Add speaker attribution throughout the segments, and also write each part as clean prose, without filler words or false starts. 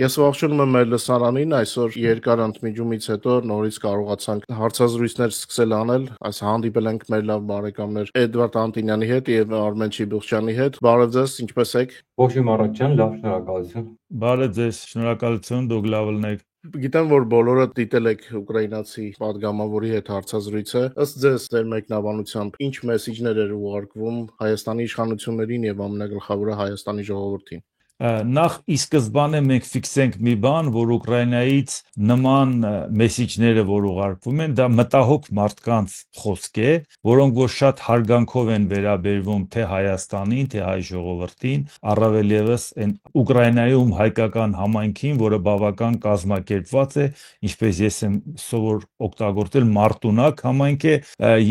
Speaker 1: Ես ողջունում եմ մեր լսարանին, այսօր երկար ընդմիջումից հետո նորից կարողացանք հարցազրույցներ սկսել անել, այս հանդիպել ենք մեր լավ բարեկամներ Էդվարդ Անտինյանի հետ եւ Արմեն Չիբուխչյանի հետ, բարև ձեզ, ինչպե՞ս եք։
Speaker 2: Ողջույն Մարատ ջան, լավ, շնորհակալություն։
Speaker 3: Բարև ձեզ, շնորհակալություն, դուք լավ ելնեք։
Speaker 1: Գիտեմ, որ բոլորը դիտել եք ուկրաինացի падգամավորի հետ հարցազրույցը, ըստ ձեզ ձեր մեկնաբանությամբ ինչ մեսիջներ էր ուղարկվում Հայաստանի իշխանություններին եւ ամենագլխավորը Հայաստանի ժողովրդին։
Speaker 3: Նախ ի սկզբանե մենք ֆիքսենք մի բան, որ Ուկրաինայից նման մեսիջները, որ ուղարկվում են, դա մտահոգ մարդկանց խոսք է, որոնք որ շատ հարգանքով են վերաբերվում թե Հայաստանին, թե հայ ժողովրդին, առավել եւս այն Ուկրաինայում հայկական համայնքին, որը բավական կազմակերպված է, ինչպես ես եմ սովոր օգտագործել, մարտունակ համայնք է,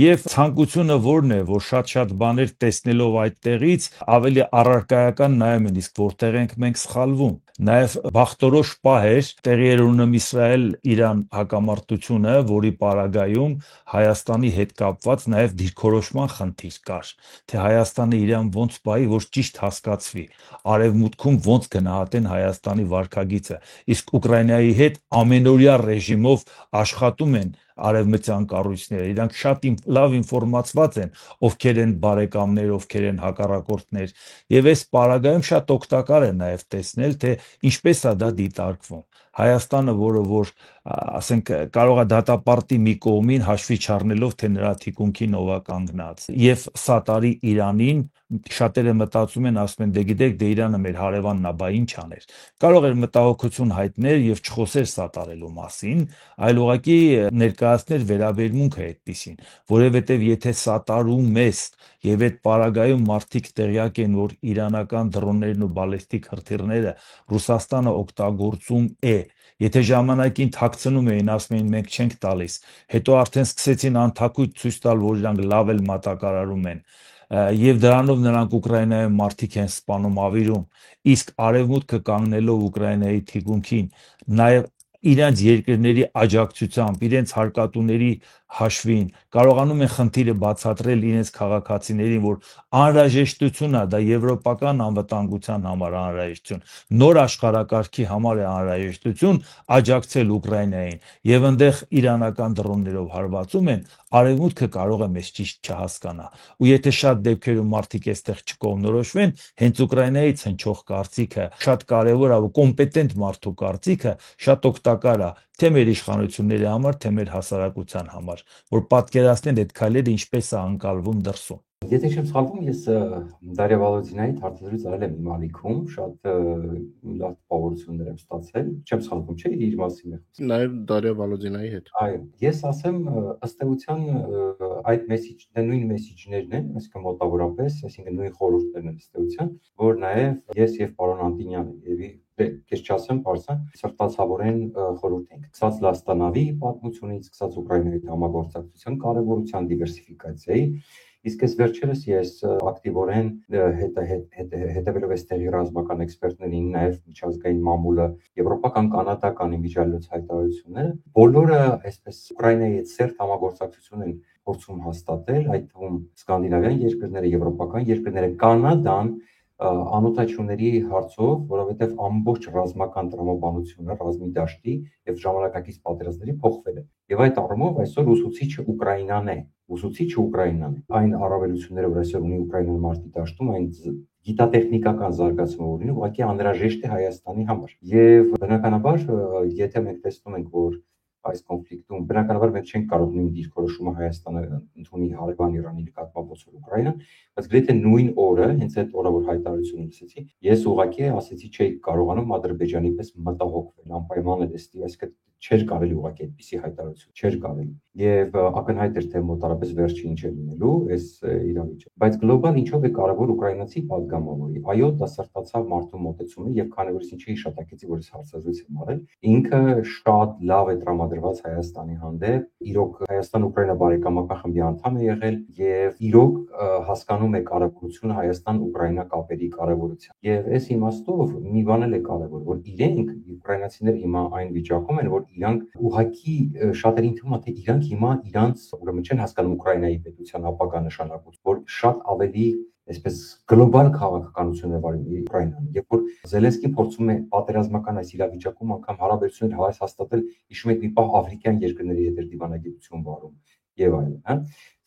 Speaker 3: եւ ցանկությունը որն է, որ շատ բաներ տեսնելով այդտեղից ավելի առարկայական նայում են, իսկ որտեղ ենք մենք սխալվում։ Նաև բախտորոշ պահ էր տեղի էր ունենում Իսրայել-Իրան հակամարտությունը, որի պարագայում Հայաստանի հետ կապված նաև դիրքորոշման խնդիր կար, թե Հայաստանը իրան ոնց պահի, որ ճիշտ հասկացվի, արևմուտքում ոնց գնահատեն Հայաստանի վարքագիծը, իսկ Ուկրաինայի հետ ամենօրյա ռեժիմով աշխատում են արևմտյան կառույցները, իրանք շատ լավ ինֆորմացված են, ովքեր են բարեկամներ, ովքեր են հակառակորդներ, եւ այս պարագայում շատ օգտակար է նաեւ տեսնել, թե ինչպես է դա դիտարկվում։ Հայաստանը, որը որ ասենք կարող է դատապարտի մի կողմին հաշվի չառնելով, թե նրա թիկունքին ով է կանգնած, եւ սատարի Իրանին, շատերը մտածում են, ասում են, դե գիտեք, դե Իրանը մեր հարևանն է, բա ինչ աներ։ Կարող էր մտահոգություն հայտնել եւ չխոսեր սատարելու մասին, այլ ուղղակի ներկայացնել վերաբերմունքը այդպեսին, որովհետեւ եթե սատարում ես եւ այդ պարագայում մարդիկ տեղյակ են, որ իրանական դրոններն ու բալեստիկ հրթիռները Ռուսաստանը օգտագործում է, եթե ժամանակին թաքցնում էին, ասում էին մենք չենք տալիս, հետո արդեն սկսեցին անթակույց ցույց տալ, որ իրանք լավ էլ մատակարարում են, եւ դրանով նրանք Ուկրաինայում մարդիկ են սպանում, ավիրում, իսկ արևմուտքը կանգնելով Ուկրաինայի թիկունքին, նաեւ իրենց երկրների աջակցությամբ, իրենց հարկատուների հաշվին կարողանում են խնդիրը բացատրել իրենց քաղաքացիներին, որ անհրաժեշտություն է, դա եվրոպական անվտանգության համար անհրաժեշտություն, նոր աշխարհակարգի համար է անհրաժեշտություն աջակցել Ուկրաինային, եւ այնտեղ իրանական դրոններով հարվածում են, արևմուտքը կարող է մեզ ճիշտ չհասկանա։ Ու եթե շատ դեպքերում մարդիկ այստեղ չկողմնորոշվեն, հենց Ուկրաինայից հնչող կարծիքը շատ կարևոր է, կոմպետենտ մարդու կարծիքը շատ օգտակար է, թե մեր իշխանությունների համար, թե մեր հասարակության համար, որ պատկերացնեն այդ քայլերը ինչպես է անցալվում դրսում։
Speaker 2: Եթե չեմ սխալվում, ես Դարիա Վալոդինայի հարցազրույց արել եմ իմ ալիքում, շատ լավ տպավորություններ եմ ստացել, չեմ սխալվում, չէ՞, իր մասին է խոսքը։
Speaker 1: Նաև Դարիա Վալոդինայի հետ։
Speaker 2: Այո, ես ասեմ, ըստ էության այդ նույն մեսիջներն են, այսինքն մոտավորապես, այսինքն նույն խորհուրդներն են ըստ էության, որ նաև ես եւ պարոն Անտինյանը եւ քեզ չասեմ, parsa սրտացավորեն խորհուրդ ենք։ Սկսած Լաստանավի պատմությունից, սկսած Ուկրաինայի հետ համագործակցության կարևորության, դիվերսիֆիկացիայի, իսկ այս վերջերս ես ակտիվորեն հետևելով այս տեղի ռազմական էքսպերտներին, նաև միջազգային մամուլը, եվրոպական, կանադական իմիջիալոց հայտարարությունները, բոլորը այսպես Ուկրաինայի հետ սերտ համագործակցություն են փորձում հաստատել, այդ թվում սկանդինավյան երկրները, եվրոպական երկրները, Կանադան անօթաչուների հարցով, որովհետև ամբողջ ռազմական տրամաբանությունը, ռազմի դաշտի եւ ժամանակակից պատերազմների փոխվել է։ Եվ այդ առումով այսօր ուսուցիչը Ուկրաինան է, այն առավելությունները, որ այսօր ունի Ուկրաինան մարտի դաշտում, այն գիտատեխնիկական զարգացումը ունի, ուղղակի անհրաժեշտ է Հայաստանի համար։ Եվ բնականաբար, եթե մենք տեսնում ենք, որ այս կոնֆլիկտում բնականաբար մենք չենք կարող նույն դիրքորոշումը Հայաստանը ընդունի հարևան Իրանի նկատմամբ ոնց որ Ուկրաինան, բայց գրեթե նույն օրը, հենց այդ օրը որ հայտարարությունը լսեցի, ես ուղղակի ասեցի չէի կարողանում Ադրբեջանի պես մտահոգվել, անպայման էլ էստի, այսինքն չէր կարելի ուղղակի այդպիսի հայտարարություն, չէր կարելի։ Եվ ակնհայտ էր թե մոտարապես վերջի ինչ է լինելու այս իրավիճակը։ Բայց գլոբալ ինչով է կարևոր ուկրաինացի падգամավորի։ Այո, դա սրտացավ մարդու մոտեցումը եւ քանի որ ինչի հիշատակեցի, որ ես հարցազրույց եմ արել, ինքը շատ լավ է տրամադրված Հայաստանի հանդեպ։ Իրոք Հայաստան-Ուկրաինա բարեկամական խմբի անդամ է եղել եւ իրոք հասկանում է կարևորությունը Հայաստան-Ուկրաինա կապերի կարևորության։ Եվ այս իմաստով մի բան էլ է կարևոր, որ իրենք ուկրաինացիները հիմա այն վիճակում են, որ իրանք ուղղակի շատերին թվում է, թե իրանք հիմա իրանց ուրեմն չեն հասկանում Ուկրաինայի պետության ապագա նշանակություն, որ շատ ավելի այսպես գլոբալ քաղաքականություն է վարում Ուկրաինան, երբ որ Զելենսկին փորձում է պատերազմական այս իրավիճակում անգամ հարաբերություններ հաստատել, հիշում եք մի պահ աֆրիկյան երկրների հետ դիվանագիտություն վարում եւ այլն, հա։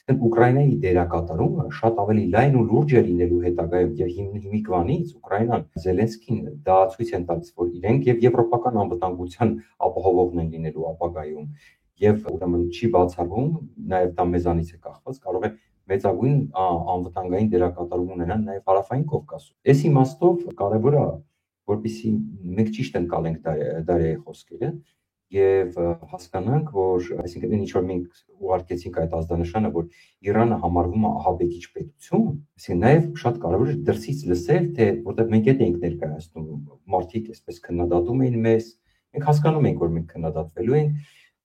Speaker 2: Այսինքն Ուկրաինայի դերակատարումը շատ ավելի լայն ու լուրջ է լինելու հետագայում եւ հիմիկվանից Ուկրաինան Զելենսկին դա ցույց են տալիս, որ իրենք եւ եվրոպական անվտանգության ապահովողն են լինելու ապագայում եւ ուրեմն չի բացառվում, նաեւ դա մեզանից է կախված, կարող է մեծագույն անվտանգային դերակատարում ունենան նաև Հարավային Կովկասում։ Այս իմաստով կարևոր է, որպեսզի մենք ճիշտ ընկալենք Դարիայի խոսքերը եւ հասկանանք, որ այսինքն ինչ որ մենք ուղարկեցինք այդ ազդանշանը, որ Իրանը համարվում է ահաբեկիչ պետություն, այսինքն նաև շատ կարևոր է դրսից լսել, թե որտեղ մենք հետ ենք ներկայացնում, մարդիկ այսպես քննադատում էին մեզ, մենք հասկանում ենք, որ մենք քննադատվելու ենք,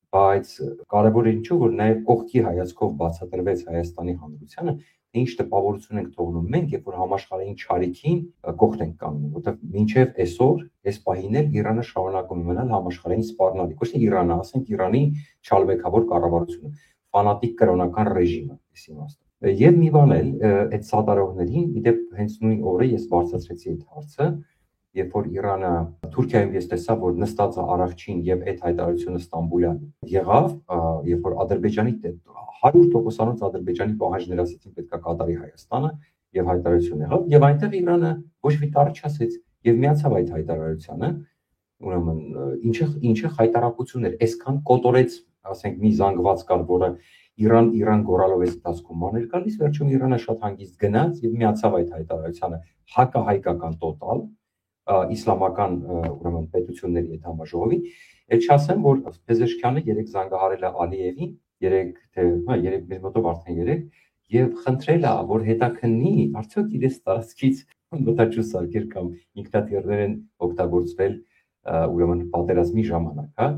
Speaker 2: բայց կարևոր է ինչու որ նաև կողքի հայացքով բացատրվեց Հայաստանի Հանրությանը, թե ինչ տպավորություն ենք թողնում մենք, երբ որ համաշխարհային չարիքին կողք ենք կանգնում, որտեղ մինչև այսօր այս պահին էլ Իրանը շարունակում է մնալ համաշխարհային սպառնալիք, ոչ թե Իրանը, ասենք Իրանի չալբեկավոր կառավարությունը, ֆանատիկ կրոնական ռեժիմը, այս իմաստով։ Եվ մի բան էլ այդ սատարողներին, իդեպ հենց նույն օրը ես բարձրացրեցի այդ հարցը, երբ որ Իրանը Թուրքիայում ես տեսա, որ նստած է առաջին եւ այդ հայտարարությունը Ստամբուլյան եղավ, երբ որ Ադրբեջանի 100%-անոց Ադրբեջանի պահանջներ ասեցին պետքա կատարի Հայաստանը եւ հայտարարություն եղավ եւ այնտեղ Իրանը ոչ մի տառ չասեց եւ միացավ այդ հայտարարությանը, ուրեմն ինչը հայտարարություն էր, այսքան կոտորեց, ասենք մի զանգված կար, որը Իրան գորալով այս դասքում մաներ գալիս, վերջում Իրանը շատ հանգիստ գնաց եւ միացավ այդ հայտարարությանը հակահայկական տոտալ իսլամական ուրեմն պետությունների հետ համաժողովի, այդ չասեմ, որ Փեզեշքյանը երեք զանգահարել է Ալիևին, երեք մեր մոտով արդեն երեք, եւ խնդրել է, որ հետաքննի, արդյոք իրենց տարածքից մտաճու սարքեր կամ ինքնաթիռներ են օգտագործվել ուրեմն պատերազմի ժամանակ, հա,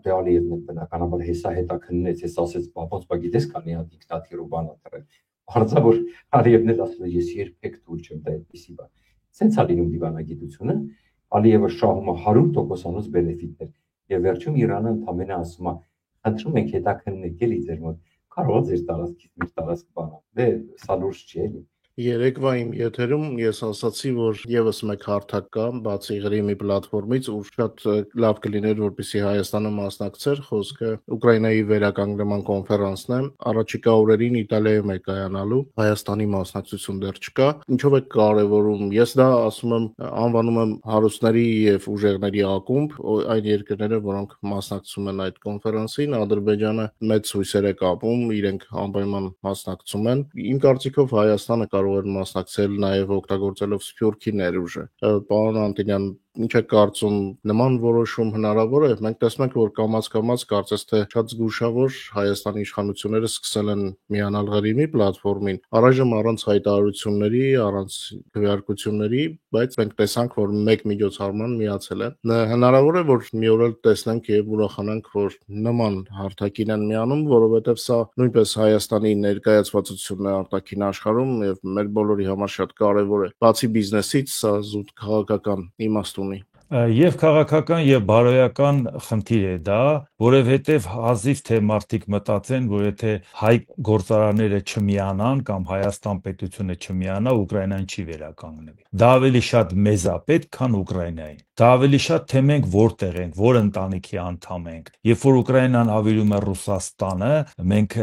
Speaker 2: դե Ալիևն է բնականաբար հեսա հետաքննեց, ես ասեց, ոնց բա գիտես քանի հատ ինքնաթիռ ու բան ատռել, բարձա որ Ալիևն էլ ասել է, ես երբեք թույլ չեմ տա այդպիսի բան։ Սենց է լինում դիվանագիտությունը, Ալիևը շահում է 100%-անոց բենեֆիտներ եւ վերջում Իրանը ընդամենը ասում է խնդրում ենք հետաքննեք էլի ձեր մոտ կարող է ձեր տարածքից մեր տարածք բանալ դե սա լուրջ չի էլի
Speaker 1: Երեկվա իմ եթերում ես ասացի, որ եւս մեկ հարթակ կա, բացի Ղրիմի պլատֆորմից, ու շատ լավ կլիներ, որպեսզի Հայաստանը մասնակցեր, խոսքը Ուկրաինայի վերականգնման կոնֆերանսն է, առաջիկա օրերին Իտալիայում է կայանալու, Հայաստանի մասնակցություն դեռ չկա, ինչով է կարևորում, ես դա ասում եմ, անվանում եմ հարուստների եւ ուժեղների ակումբ, այն երկրները, որոնք մասնակցում են այդ կոնֆերանսին, Ադրբեջանը մեծ հույսեր է կապում, իրենք անպայման մասնակցում են, իմ կարծիքով Հայաստանը կարող էր մասնակցել նաև օգտագործելով Սփյուռքի ներուժը։ Պարոն Անտոնյան, ինչ է կարծում, նման որոշում հնարավոր է։ Մենք տեսնում ենք, որ կամաց-կամաց կարծես թե շատ զգուշավոր Հայաստանի իշխանությունները սկսել են միանալ Ղրիմի պլատֆորմին, առայժմ առանց հայտարարությունների, առանց քվեարկությունների, բայց մենք տեսանք, որ մեկ միջոցառման միացել է։ Հնարավոր է, որ մի օր էլ տեսնենք եւ ուրախանանք, որ նման հարթակին են միանում, որովհետեւ սա նույնպես Հայաստանի ներկայացվածությունն է արտաքին աշխարհում եւ մեր բոլորի համար շատ կարեւոր է։ Բացի բիզնեսից, սա զուտ քաղաքական իմաստ ունի։
Speaker 3: Եվ քաղաքական եւ բարոյական խնդիր է դա, որովհետեւ հազիվ թե մարդիկ մտածեն, որ եթե հայ գործարանները չմիանան կամ Հայաստան պետությունը չմիանա, Ուկրաինան չի վերականգնվի։ Դա ավելի շատ մեզ է պետք, քան Ուկրաինային։ Դա ավելի շատ թե մենք որտեղ ենք, որ ընտանիքի անդամ ենք։ Երբ որ Ուկրաինան հավելում է Ռուսաստանը, մենք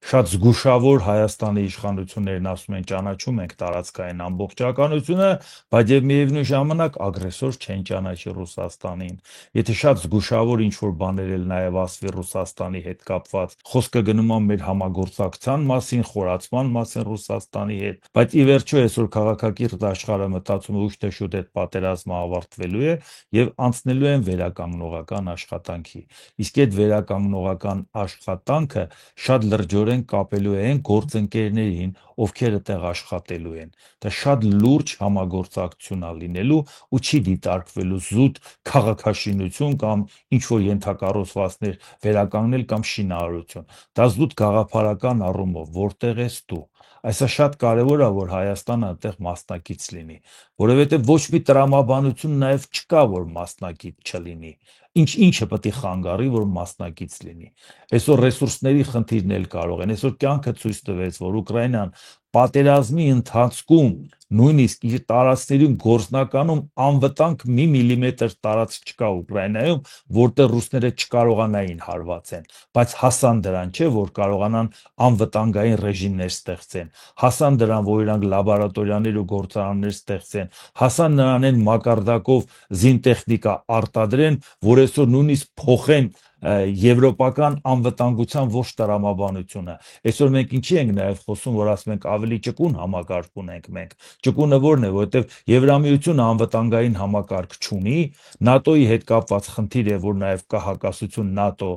Speaker 3: շատ զգուշավոր Հայաստանի իշխանություններն ասում են ճանաչում ենք տարածքային ամբողջականությունը, բայց եւ միևնույն ժամանակ ագրեսոր չեն ճանաչի Ռուսաստանին։ Եթե շատ զգուշավոր ինչ-որ բաներ էլ նաեւ ասվի Ռուսաստանի հետ կապված, խոսքը գնում է մեր համագործակցության մասին, խորացման մասին Ռուսաստանի հետ, բայց ի վերջո այսօր քաղաքակիրթ աշխարհը մտածում է ուշ թե շուտ այդ պատերազմը ավարտվելու է եւ անցնելու են վերականգնողական աշխատանքի։ Իսկ այդ վերականգնողական աշխատանքը շատ լրջորեն կապելու են գործընկերներին, ովքեր այդտեղ աշխատելու են։ Դա շատ լուրջ համագործակցություն է լինելու ու չի դիտարկվելու զուտ քաղաքաշինություն կամ ինչ որ ենթակառուցվածքներ վերականգնել կամ շինարարություն։ Դա զուտ գաղափարական առումով որտեղ ես դու։ Այսա շատ կարևոր է, որ Հայաստանը այդտեղ մասնակից լինի, որովհետև ոչ մի տրամաբանություն նաև չկա, որ մասնակից չլինի։ Ինչը պետք է խանգարի, որ մասնակից լինի։ Այսօր ռեսուրսների խնդիրն էլ կարող են։ Այսօր կյանքը ցույց տվեց, որ Ուկրաինան պատերազմի ընթացքում նույնիսկ իր տարածքներում գործնականում անվտանգ մի միլիմետր տարածք չկա Ուկրաինայում, որտեղ ռուսները չկարողանային հարվածեն, բայց հասան դրան, չէ, որ կարողանան անվտանգային ռեժիմներ ստեղծեն, հասան դրան, որ իրանք լաբորատորիաներ ու գործարաններ ստեղծեն, հասան նրան այն մակարդակով զինտեխնիկա արտադրեն, որ այսօր նույնիսկ փոխեն եվրոպական անվտանգության ոչ տրամաբանությունը։ Այսօր մենք ինչի ենք նաև խոսում, որ ասում ենք ավելի ճկուն համակարգ ունենք մենք։ Ճկունը որն է, որովհետև Եվրամիությունը անվտանգային համակարգ չունի, ՆԱՏՕ-ի հետ կապված խնդիր է, որ նաև կա հակասություն ՆԱՏՕ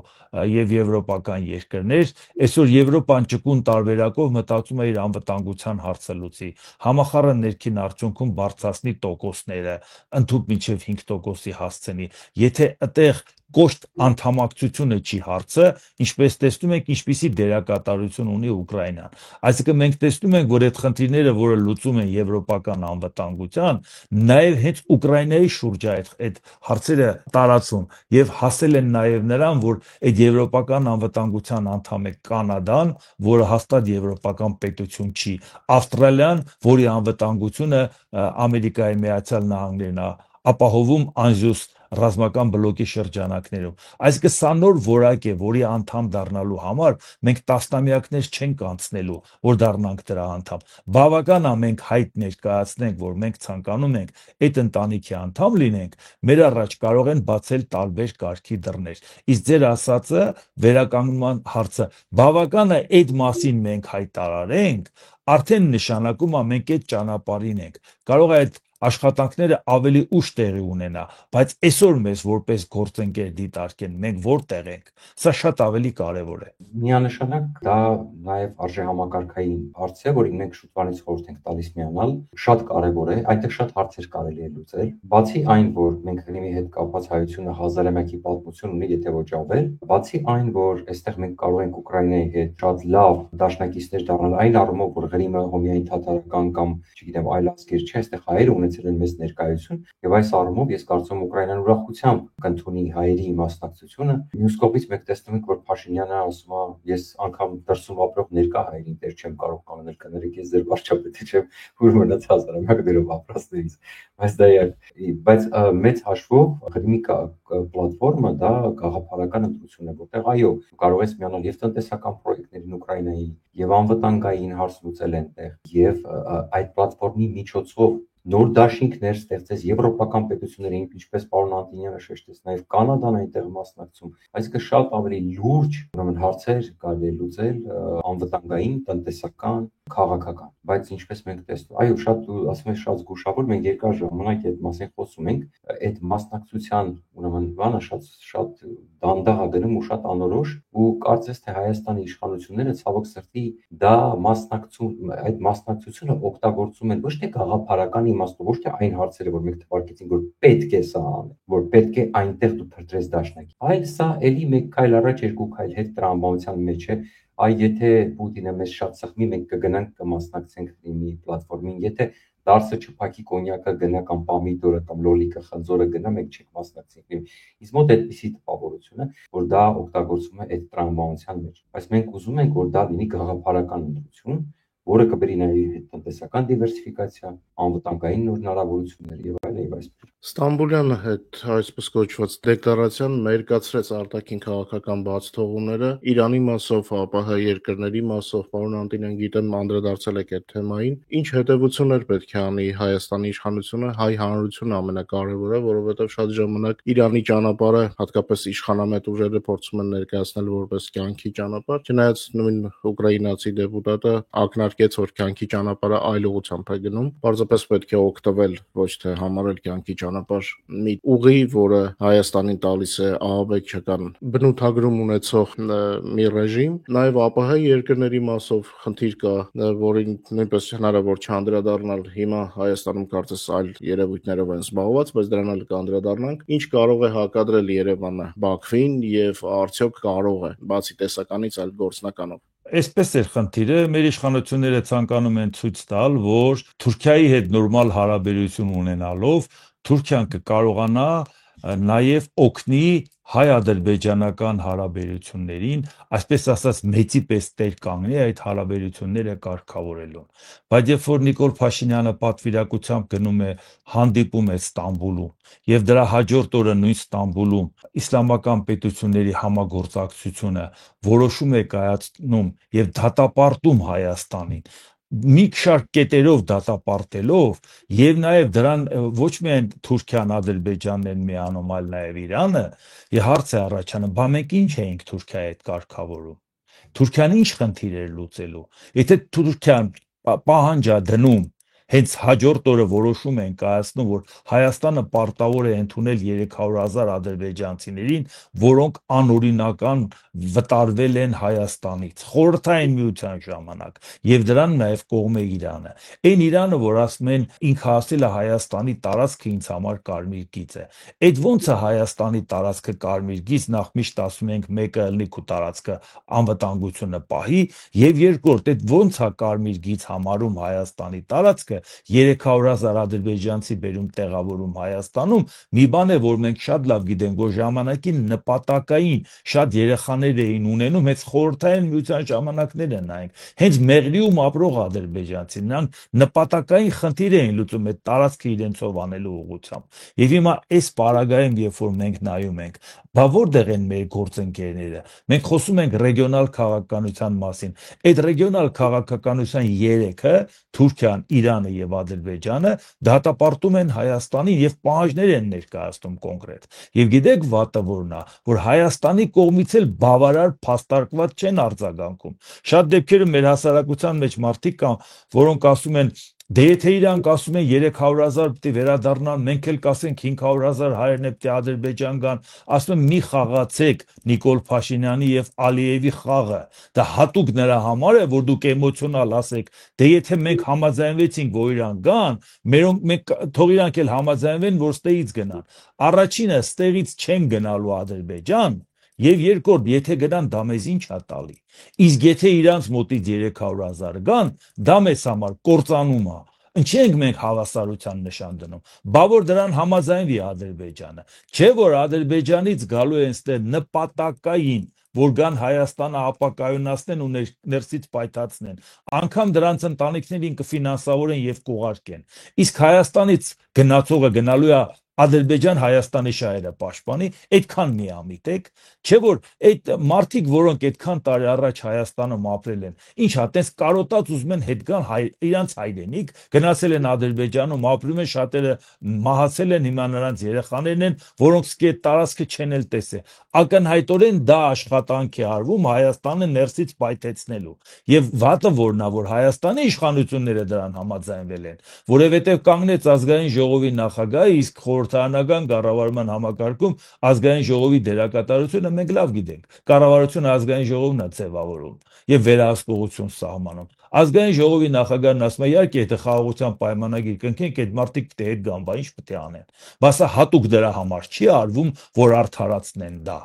Speaker 3: եւ եվրոպական երկրներ, այսօր Եվրոպան ճկուն տարբերակով մտածում է իր անվտանգության հարցը լուծի։ Համախառն ներքին արդյունքում բարձրացնի տոկոսները, ընդհուպ մինչև 5%-ի հասցնի։ Եթե այդտեղ կոշտ անդամակցությունը չի հարցը, ինչպես տեսնում ենք, ինչպիսի դերակատարություն ունի Ուկրաինան։ Այսինքն մենք տեսնում ենք, որ այդ խնդիրները, որը լուծում են եվրոպական անվտանգության, նաև հենց Ուկրաինայի շուրջ է այդ հարցերը տարածում եւ հասել են նաև նրան, որ այդ եվրոպական անվտանգության անդամ է Կանադան, որը հաստատ եվրոպական պետություն չի, Ավստրալիան, որի անվտանգությունը Ամերիկայի Միացյալ Նահանգներն է ապահովում անզուս ռազմական բլոկի շրջանակներում։ Այսինքն սա նոր որակ է, որի անդամ դառնալու համար մենք տասնամյակներ չենք անցնելու, որ դառնանք դրա անդամ։ Բավական է մենք հայտ ներկայացնենք, որ մենք ցանկանում ենք այդ ընտանիքի անդամ լինենք, մեր առաջ կարող են բացել տարբեր կարգի դռներ։ Իսկ ձեր ասածը վերականգնման հարցը, բավական է այդ մասին մենք հայտարարենք, արդեն նշանակում է մենք այդ ճանապարհին ենք։ Կարող է այդ աշխատանքները ավելի ուշ տեղի ունենա, բայց այսօր մեզ որպես գործընկեր դիտարկեն, մենք որտեղ ենք, սա շատ ավելի կարևոր է։
Speaker 2: Միանշանակ դա նաև արժեհամակարգային հարց է, որին մենք շուտվանից խորհուրդ ենք տալիս միանալ, շատ կարևոր է, այդտեղ շատ հարցեր կարելի է լուծել։ Բացի այն, որ մենք Ղրիմի հետ կապված հայությունը հազարամյակի պատմություն ունի, եթե ոչ ավել, բացի այն, որ այստեղ մենք կարող ենք Ուկրաինայի հետ շատ լավ դաշնակիցներ դառնալ, այն առումով, որ Ղրիմը հոմիային թաթարական կամ, չգիտեմ, այլ ազգեր չէ, այստեղ հայերը ունեցել են մեծ ներկայություն, եւ այս առումով ես կարծում եմ Ուկրաինան ուրախությամբ կընդունի հայերի մասնակցությունը։ Մյուս կողմից մենք տեսնում ենք, որ Փաշինյանը ասում է, ես անգամ դրսում ապրող ներկա հայերին դեր չեմ կարող կանոնել, կներեք, ես ձեր վարչապետը չեմ, որ մնաց հազարամյակներով ապրածներից, բայց դա է, բայց մեծ հաշվով Ղրիմի պլատֆորմը դա գաղափարական ընտրություն է, որտեղ այո, կարող ես միանալ եւ տնտեսական պրոյեկտներին Ուկրաինայի եւ անվտանգային հարց լուծել այնտեղ եւ այդ պլատֆորմի միջոցով նոր դաշինքներ ստեղծեց եվրոպական պետությունները, ինչպես պարոն Անտինյանը շեշտեց, նաև Կանադան այնտեղ մասնակցում, այսինքն շատ ավելի լուրջ ուրեմն հարցեր կարելի է լուծել անվտանգային, տնտեսական, քաղաքական, բայց ինչպես մենք տեսնում, այո, շատ ասում եմ շատ զգուշավոր, մենք երկար ժամանակ այդ մասին խոսում ենք, այդ մասնակցության ուրեմն բանը շատ դանդաղ է գնում ու շատ անորոշ ու կարծես թե Հայաստանի իշխանությունները ցավոք սրտի դա այդ մասնակցությունը օգտագործում են ոչ թե գաղափարական իմաստով, ոչ թե այն հարցերը, որ մենք թվարկեցինք, որ պետք է սա անել, որ պետք է այնտեղ դու փրկես դաշնակի, այլ սա էլի մեկ քայլ առաջ, երկու քայլ հետ տրամաբանության մեջ է, այ եթե Պուտինը մեզ շատ սխմի, մենք կգնանք կմասնակցենք Ղրիմի պլատֆորմին, եթե դարսը չփակի կոնյակը գնա կամ պամիդորը կամ լոլիկը խնձորը գնա, մենք չենք մասնակցենք։ Իսկ մոտ այդպիսի տպավորություն է, որ դա օգտագործվում է այդ տրամաբանության մեջ։ Բայց մենք ուզում ենք, որ դա լինի գաղափարական ընտրություն, որը կբերի նաև տնտեսական դիվերսիֆիկացիա, անվտանգային նոր հնարավորություններ եւ այլն եւ այսպես։
Speaker 1: Ստամբուլյան հետ այսպես կոչված դեկլարացիան մերկացրեց արտաքին քաղաքական բացթողումները Իրանի մասով, ԱՊՀ երկրների մասով, պարոն Անտինյան գիտեմ անդրադարձել եք այդ թեմային, ինչ հետևություններ պետք է անի Հայաստանի իշխանությունը, հայ հանրությունը ամենակարևորը, որովհետեւ շատ ժամանակ Իրանի ճանապարհը, հատկապես իշխանամետ ուժերը փորձում են ներկայացնել որպես կյանքի ճանապարհ, չնայած նույն ուկրաինացի դեպուտատը ակնարկեց, որ կյանքի ճանապարհը այլ ուղղությամբ է գնում, պարզապես պետք է օգտվել ոչ թե համարել կյանքի ճանապարհ մի ուղի, որը Հայաստանին տալիս է ահաբեկչական բնութագրում ունեցող մի ռեժիմ, նաև ԱՊՀ երկրների մասով խնդիր կա, որին նույնպես հնարավոր չանդրադառնալ հիմա Հայաստանում կարծես այլ երևույթներով են զբաղված, բայց դրան էլ կանդրադառնանք, ինչ կարող է հակադրել Երևանը Բաքվին եւ արդյոք կարող է բացի տեսականից այլ գործնականով։
Speaker 3: Այսպես էր խնդիրը, մեր իշխանությունները ցանկանում են ցույց տալ, որ Թուրքիայի հետ նորմալ հարաբերություն ունենալով Թուրքիան կկարողանա նաև օգնի հայ-ադրբեջանական հարաբերություններին, այսպես ասած, մեծի պես տեր կանգնի այդ հարաբերությունները կարգավորելուն։ Բայց երբ որ Նիկոլ Փաշինյանը պատվիրակությամբ գնում է հանդիպում է Ստամբուլում, եւ դրա հաջորդ օրը նույն Ստամբուլում իսլամական պետությունների համագործակցությունը որոշում է կայացնում եւ դատապարտում Հայաստանին, մի շարք կետերով դատապարտելով եւ նաեւ դրան ոչ միայն Թուրքիան, Ադրբեջանն են միանում, այլ նաեւ Իրանը, եւ հարց է առաջանում, բա մենք ինչ էինք Թուրքիայի հետ կարգավորում։ Թուրքիան ինչ խնդիր էր լուծելու։ Եթե Թուրքիան պահանջ է դնում, հենց հաջորդ օրը որոշում են կայացնում, որ Հայաստանը պարտավոր է ընդունել 300,000 ադրբեջանցիներին, որոնք անօրինական վտարվել են Հայաստանից խորհրդային միության ժամանակ եւ դրան նաեւ կողմ է Իրանը։ Այն Իրանը, որ ասում են ինքը ասել է Հայաստանի տարածքը ինձ համար կարմիր գիծ է։ Այդ ոնց է Հայաստանի տարածքը կարմիր գիծ, նախ միշտ ասում ենք մեկը ըլնի քու տարածքը անվտանգությունը պահի, եւ երկրորդ այդ ոնց է կարմիր գիծ համարում Հայաստանի տարածքը 300,000 ադրբեջանցի բերում տեղավորում Հայաստանում, մի բան է, որ մենք շատ լավ գիտենք, որ ժամանակին նպատակային շատ երեխաներ էին ունենում, հենց խորհրդային միության ժամանակները նայենք, հենց Մեղրիում ապրող ադրբեջանցի, նրանք նպատակային խնդիր էին լուծում այդ տարածքը իրենցով անելու ուղղությամբ։ Եվ հիմա այս պարագայում, երբ որ մենք նայում ենք, բա որտեղ են մեր գործընկերները։ Մենք խոսում ենք ռեգիոնալ քաղաքականության մասին։ Այդ ռեգիոնալ քաղաքականության երեքը Թուրքիան, Իրանը եւ Ադրբեջանը դատապարտում են Հայաստանին եւ պահանջներ են ներկայացնում կոնկրետ։ Եվ գիտեք վատը որն է, որ Հայաստանի կողմից էլ բավարար փաստարկված չեն արձագանքում։ Շատ դեպքերում մեր հասարակության մեջ մարդիկ կան, որոնք ասում են դե եթե իրանք ասում են 300,000 պիտի վերադառնան, մենք էլ կասենք 500,000 հայերն է պիտի Ադրբեջան գան, ասում են մի խաղացեք Նիկոլ Փաշինյանի եւ Ալիևի խաղը։ Դա հատուկ նրա համար է, որ դուք էմոցիոնալ ասեք, դե եթե մենք համաձայնվեցինք, որ իրանք գան, մենք թող իրանք էլ համաձայնվեն, որ ստեից գնան։ Առաջինը ստեղից չեն գնալու Ադրբեջան, եւ երկրորդ, եթե գնան, դա մեզ ինչ է տալի։ Իսկ եթե իրանց մոտից 300,000 գան, դա մեզ համար կործանում է։ Ինչի ենք մենք հավասարության նշան դնում։ Բա որ դրան համաձայնվի Ադրբեջանը։ Չէ որ Ադրբեջանից գալու են ստե նպատակային, որ գան Հայաստանը ապակայունացնեն ու ներսից պայթացնեն։ Անկամ դրանց ընտանիքներին կֆինանսավորեն եւ կուղարկեն։ Իսկ Հայաստանից գնացողը գնալու է Ադրբեջան Հայաստանի շահերը պաշտպանի, այդքան միամիտ եք, չէ որ այդ մարդիկ, որոնք այդքան տարի առաջ Հայաստանում ապրել են, ինչ հա, տես կարոտած ուզում են հետ գան իրանց հայրենիք, գնացել են Ադրբեջանում, ապրում են, շատերը մահացել են, հիմա նրանց երեխաներն են, որոնք սկի այդ տարածքը չեն էլ տեսել։ Ակնհայտորեն դա աշխատանք է արվում Հայաստանը ներսից պայթեցնելու։ Եվ վատը որն է, որ Հայաստանի իշխանությունները դրան համաձայնվել են, որովհետև կանգնեց ազգային ժողովի նախագահը, իսկ խորհրդարանական կառավարման համակարգում ազգային ժողովի դերակատարությունը մենք լավ գիտենք։ Կառավարությունը ազգային ժողովն է ձևավորում եւ վերահսկողություն սահմանում։ Ազգային ժողովի նախագահն ասում է, իհարկե, եթե խաղաղության պայմանագիր կնքենք, այդ մարդիկ պետք է հետ գան, բա ինչ պետք է անեն։ Բայց հատուկ դրա համար չի արվում, որ արդարացնեն դա։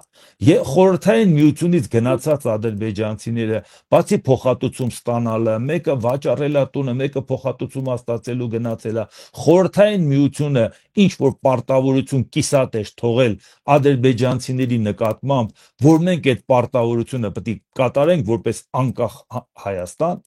Speaker 3: Եվ խորհրդային միությունից գնացած ադրբեջանցիները, բացի փոխհատուցում ստանալը, մեկը վաճառել է տունը, մեկը փոխհատուցում ստացելու գնացել է, խորհրդային միությունը ինչ որ պարտավորություն կիսատ էր թողել ադրբեջանցիների նկատմամբ, որ մենք այդ պարտավորությունը պետք է կատարենք որպես անկախ Հայաստան,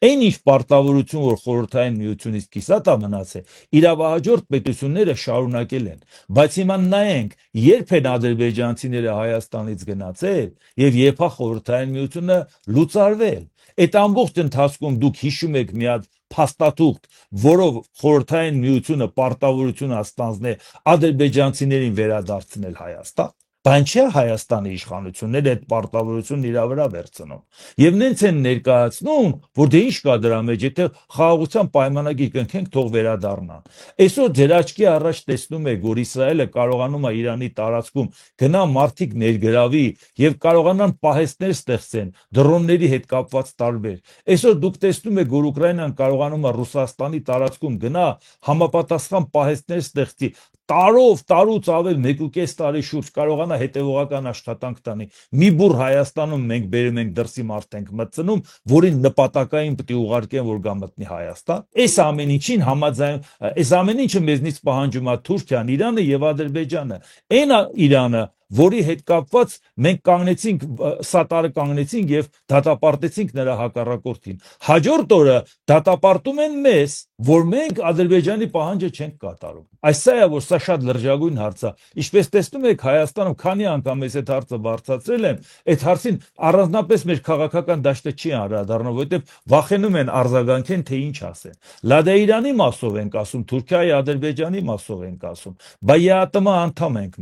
Speaker 3: այն ինչ պարտավորություն, որ խորհրդային միությունից կիսատ է մնացել, իրավահաջորդ պետությունները շարունակել են, բայց հիմա նայենք, երբ են ադրբեջանցիները Հայաստանից գնացել եւ երբ է խորհրդային միությունը լուծարվել։ Այդ ամբողջ ընթացքում դուք հիշում եք մի հատ փաստաթուղթ, որով խորհրդային միությունը պարտավորություն ստանձնել ադրբեջանցիներին վերադարձնել Հայաստան։ Բան չէ Հայաստանի իշխանությունները այդ պարտավորությունն իրա վրա վերցնում։ Եվ նենց են ներկայացնում, որ դե ինչ կա դրա մեջ, եթե խաղաղության պայմանագիր կնքենք, թող վերադառնան։ Այսօր ձեր աչքի առաջ տեսնում եք, որ Իսրայելը կարողանում է Իրանի տարածքում գնա մարդիկ ներգրավի եւ կարողանան պահեստներ ստեղծեն դրոնների հետ կապված տարբեր։ Այսօր դուք տեսնում եք, որ Ուկրաինան կարողանում է Ռուսաստանի տարածքում գնա համապատասխան պահեստներ ստեղծի տարուց ավել 1.5 տարի շուրջ կարողանա հետևողական աշխատանք տանի։ Մի բուր Հայաստանում մենք բերում ենք դրսի մարդ ենք մտցնում, որին նպատակային պետք է ուղարկեն, որ գա մտնի Հայաստան։ Այս ամեն ինչին համաձայն, այս ամեն ինչը մեզնից պահանջում է Թուրքիան, Իրանը եւ Ադրբեջանը։ Այն Իրանը, որի հետ կապված մենք կանգնեցինք սատարը կանգնեցինք եւ դատապարտեցինք նրա հակառակորդին։ Հաջորդ օրը դատապարտում են մեզ, որ մենք Ադրբեջանի պահանջը չենք կատարում։ Այս սա է, որ սա շատ լրջագույն հարց է։ Ինչպես տեսնում եք, Հայաստանում քանի անգամ ես այդ հարցը բարձրացրել եմ, այդ հարցին առանձնապես մեր քաղաքական դաշտը չի անդրադառնում, որովհետեւ վախենում են արձագանքեն, թե ինչ ասեն։ Լադա Իրանի մասով ենք ասում, Թուրքիայի, Ադրբեջանի մասով ենք ասում, բայց ԵԱՏՄ անդամ ենք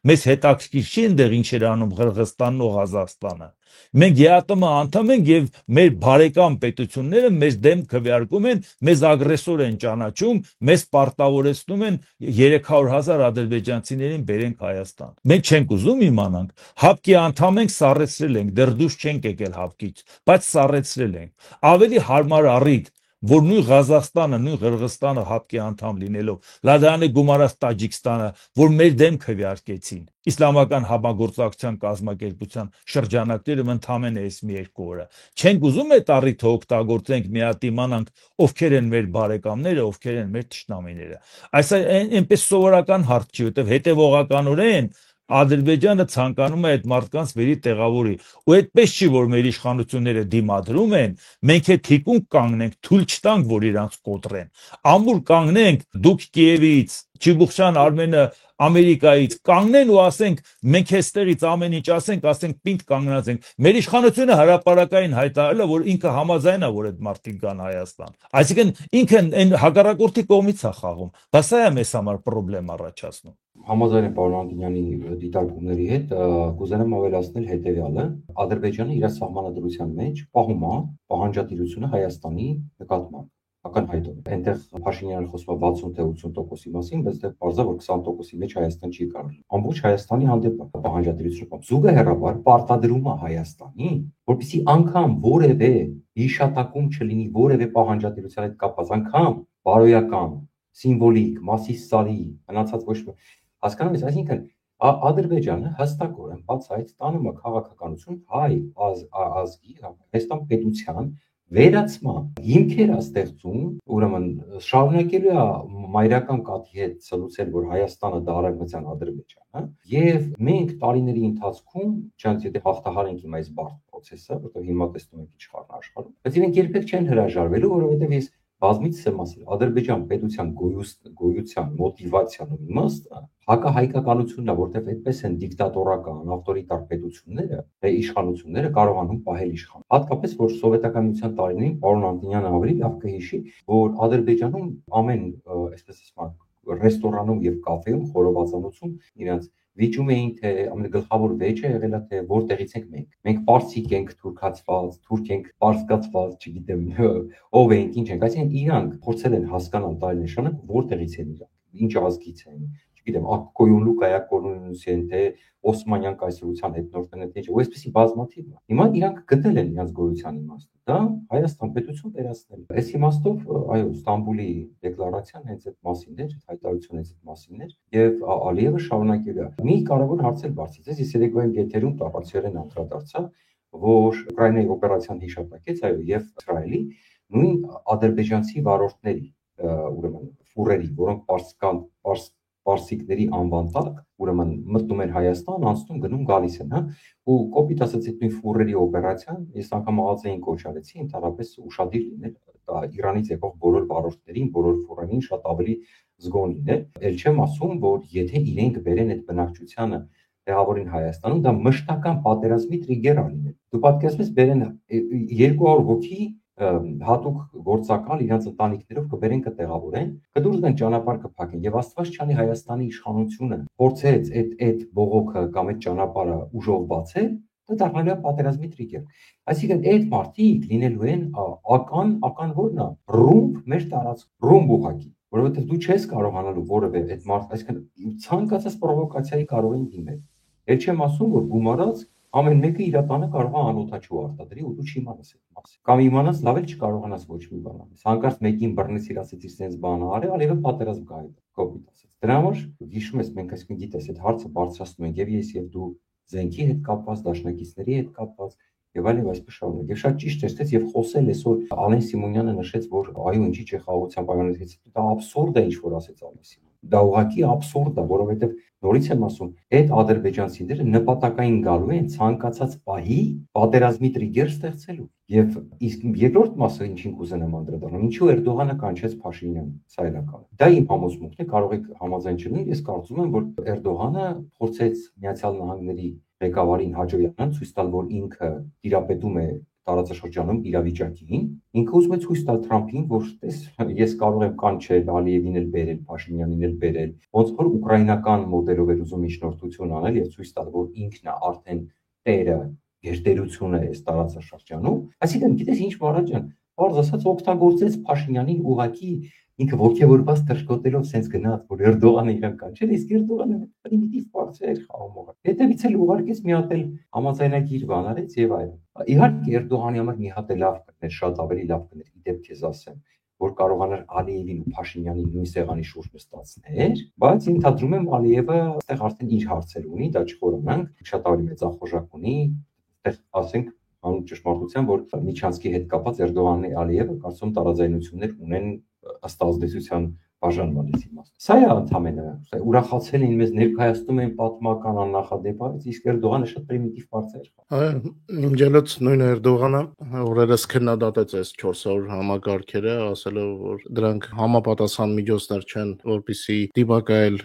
Speaker 3: մեզ հետաքրքիր չի այնտեղ ինչեր անում Ղրղստանն ու Ղազախստանը։ Մենք ԵԱՏՄ անդամ ենք եւ մեր բարեկամ պետությունները մեզ դեմ քվեարկում են, մեզ ագրեսոր են ճանաչում, մեզ պարտավորեցնում են 300,000 ադրբեջանցիներին բերենք Հայաստան։ Մենք չենք ուզում իմանանք, ՀԱՊԿ-ի անդամ ենք, սառեցրել ենք, դեռ դուրս չենք եկել ՀԱՊԿ-ից, բայց սառեցրել ենք։ Ավելի հարմար առիթ, որ նույն Ղազախստանը, նույն Ղրղստանը ՀԱՊԿ-ի անդամ լինելով, Լադանի գումարած Տաջիկստանը, որ մեր դեմ քվեարկեցին։ Իսլամական համագործակցության կազմակերպության շրջանակներում ընդամենը էս մի երկու օրը։ Չենք ուզում այդ առիթը օգտագործենք, միատիմանանք, ովքեր են մեր բարեկամները, ովքեր են մեր թշնամիները։ Այս այնպես սովորական հարց չի, որտեղ հետևողականորեն Ադրբեջանը ցանկանում է այդ մարդկանց վերի տեղավորի։ Ու այդպես չի, որ մեր իշխանությունները դիմադրում են, մենք է թիկունք կանգնենք, թույլ չտանք, որ իրանց կոտրեն։ Ամուր կանգնենք, դուք Կիևից, Չիբուխշան Արմենը Ամերիկայից կանգնեն ու ասենք մենք էստեղից ամեն ինչ ասենք պինդ կանգնած ենք։ Մեր իշխանությունը հրապարակային հայտարարել է, որ ինքը համաձայն է, որ այդ մարդիկ գան Հայաստան։ Այսինքն ինքը այն հակառակորդի կողմից է խաղում։ Դա սա է մեզ համար խնդրեմ առաջացնում։
Speaker 2: Համաձայն եմ պարոն Անդինյանի դիտարկումների հետ, կուզենամ ավելացնել հետևյալը. Ադրբեջանը իր սահմանադրության մեջ պահում է պահանջատիրությունը Հայաստանի նկատմամբ։ Ակնհայտորեն։ Այնտեղ Փաշինյանը խոսում է 60 թե 80%-ի մասին, բայց դեռ պարզ է, որ 20%-ի մեջ Հայաստան չի կարող։ Ամբողջ Հայաստանի հանդեպ պահանջատիրությունը զուգահեռաբար պարտադրում է Հայաստանին, որպեսզի անգամ որևէ հիշատակում չլինի որևէ պահանջատիրության հետ կապված, անգամ բարոյական, սիմվոլիկ, մասիսարի, մնացած ոչ մի հասկանում ես, այսինքն Ադրբեջանը հստակորեն բացայց տանում է քաղաքականություն հայ ազգի, Հայաստան պետության վերացման հիմքեր է ստեղծում, ուրեմն շարունակելու է մայրական կաթի հետ ցլուցել, որ Հայաստանը դա արագության Ադրբեջանը, եւ մենք տարիների ընթացքում, չնայած եթե հաղթահարենք հիմա այս բարդ process-ը, որտեղ հիմա տեսնում ենք ինչ խառն աշխարհում, բայց իրենք երբեք չեն հրաժարվելու, որովհետեւ ես բազմիցս եմ ասել, Ադրբեջան պետության գոյության մոտիվացիան ու իմաստը հակահայկականությունն է, որտեղ այդպես են դիկտատորական, ավտորիտար պետությունները, իշխանությունները կարողանում պահել իշխան։ Հատկապես որ սովետական տարիներին պարոն Անդինյանը ավելի լավ կհիշի, որ Ադրբեջանում ամեն, այսպես ասած, ռեստորանում եւ կաֆեում խորովածանոցում իրենց վիճում էին, թե ամենագլխավոր վեճը եղել է, թե որտեղից ենք մենք։ Մենք պարսիկ ենք, թուրքացված, թուրք ենք, պարսկացված, չգիտեմ, ով ենք, ինչ ենք, այսինքն իրանք փորձել են հասկանալ տարիներ շարունակ որտեղից են իրանք, ինչ ազգից են, չգիտեմ, Ակկոյունլու կայակոլունություն, թե Օսմանյան կայսրության հետնորդն է, թե ու այսպեսի բազմաթիվ։ Հիմա իրանք գտել են իրենց գոյության իմաստը։ Դա Հայաստան պետություն վերացնել։ Այս իմաստով, այո, Ստամբուլի դեկլարացիան հենց այդ մասին էր, հայտարարությունը հենց այդ մասին էր, եւ Ալիևը շարունակել է։ Մի կարևոր հարց էլ բարձրացեց, ես երեկոյան եթերում տառացիորեն անդրադարձա, որ Ուկրաինայի օպերացիան հիշատակեց, այո, եւ Իսրայելի նույն ադրբեջանցի վարորդների, ուրեմն ֆուրերի, որոնք պարսիկների անվան տակ, ուրեմն մտնում են Հայաստան, անցնում գնում գալիս են, հա, ու կոպիտ ասած այդ նույն ֆուրերի օպերացիան, ես անգամ ԱԱԾ-ին կոչ արեցի, ընդհանրապես ուշադիր լինել Իրանից եկող բոլոր վարորդներին, բոլոր ֆուրերին շատ ավելի զգոն լինել։ Էլ չեմ ասում, որ եթե իրենք բերեն այդ բնակչությանը տեղավորին Հայաստանում, դա մշտական պատերազմի տրիգեր է լինել։ Դու պատկերացնես բերեն 200 հոգի հատուկ գործակալ իրենց ընտանիքներով կբերեն կտեղավորեն, կդուրս դեն ճանապարհ կփակեն եւ Աստված չանի Հայաստանի իշխանությունը փորձեց այդ բողոքը կամ այդ ճանապարհը ուժով բացել, դա դառնալու է պատերազմի տրիգեր։ Այսինքն այդ մարդիկ լինելու են ական որն է, ռումբ մեր տարածքում, ռումբ ուղակի, որովհետեւ դու չես կարողանալու որևէ այդ մարդ, այսինքն ցանկացած պրովոկացիայի կարող են դիմել։ Էլ չեմ ասում, որ գումարած ամեն մեկը իր տանը կարող է անօթաչու արտադրի ու դու չիմանաս այդ մասը։ Կամ իմանաս լավ էլ չկարողանաս ոչ մի բան անել։ Հանկարծ մեկին բռնես իրացեցիր sense բան արել, այլևս պատերազմ կա այդ կոպիտ ասած։ Դրա համար հիշում ես մենք այսինքն գիտես այդ հարցը բարձրացնում ենք եւ ես եւ դու զենքի հետ կապված, դաշնակիցների հետ կապված եւ այլն այսպես շարունակ։ Եվ շատ ճիշտ էր, եւ խոսել այսօր Ալեն Սիմոնյանը նշեց, որ այո, ինչի՞ չէ խաղաղության պայմաններից։ Դա աբսուրդ է ինչ որ ասեց Ալեն Սիմոնյանը։ դա ուղղակի աբսուրդ է, որովհետև նորից եմ ասում, այդ ադրբեջանցիները նպատակային գալու են ցանկացած պահի պատերազմի տրիգեր ստեղծելու։ Եվ իսկ երկրորդ մասը ինչին կուզենամ անդրադառնալ, ինչու Էրդողանը կանչեց Փաշինյանին, սա էլական։ Դա իմ համոզմունքն է, կարող եք համաձայն չլինել, ես կարծում եմ, որ Էրդողանը փորձեց Միացյալ Նահանգների ղեկավարին Հաջոյանին ցույց տալ, որ ինքը տիրապետում է տարածաշրջանում իրավիճակին, ինքը ուզում է ցույց տալ Թրամփին, որ տես ես կարող եմ կանչել Ալիևին էլ բերել, Փաշինյանին էլ բերել, ոնց որ ուկրաինական մոդելով էր ուզում միջնորդություն անել եւ ցույց տալ, որ ինքն է արդեն տերը, գերտերությունը է այս տարածաշրջանում, այսինքն գիտես ինչ Մարատ ջան, բարձ ասած օգտագործեց Փաշինյանին ուղակի ինքը ողջևորված թռչկոտելով sense գնաց, որ Էրդողանը իրան կանչել, իսկ Էրդողանը պրիմիտիվ բարձր խաղում։ Հետևից էլ ուղարկեց մի հատ էլ համաձայնագիր բան արեց եւ այլն։ Իհարկե Էրդողանի համար մի հատ էլ լավ կներ, շատ ավելի լավ կներ, իդեպ քեզ ասեմ, որ կարողանար Ալիևին ու Փաշինյանին նույն սեղանի շուրջ նստացնել, բայց ենթադրում եմ Ալիևը այստեղ արդեն իր հարցեր ունի, դա չխորանանք, շատ ավելի մեծախոժակ ունի, այստեղ ասենք անու ճշմարտության, որ Միչանսկի հետ կապած Էրդողանն ու Ալիևը կարծում տարաձայնություններ ունեն ըստ ազդեցության բաժանվալից իմաստ։ Սա է ընդհանրապես ուրախացել էին մեզ ներկայացնում են պատմական աննախադեպ, իսկ Էրդողանը շատ պրիմիտիվ բարձր էր։
Speaker 1: Իմջելոց նույն Էրդողանը օրերս քննադատեց այս 400 համակարգերը, ասելով որ դրանք համապատասխան միջոցներ չեն, որպեսզի դիպակայել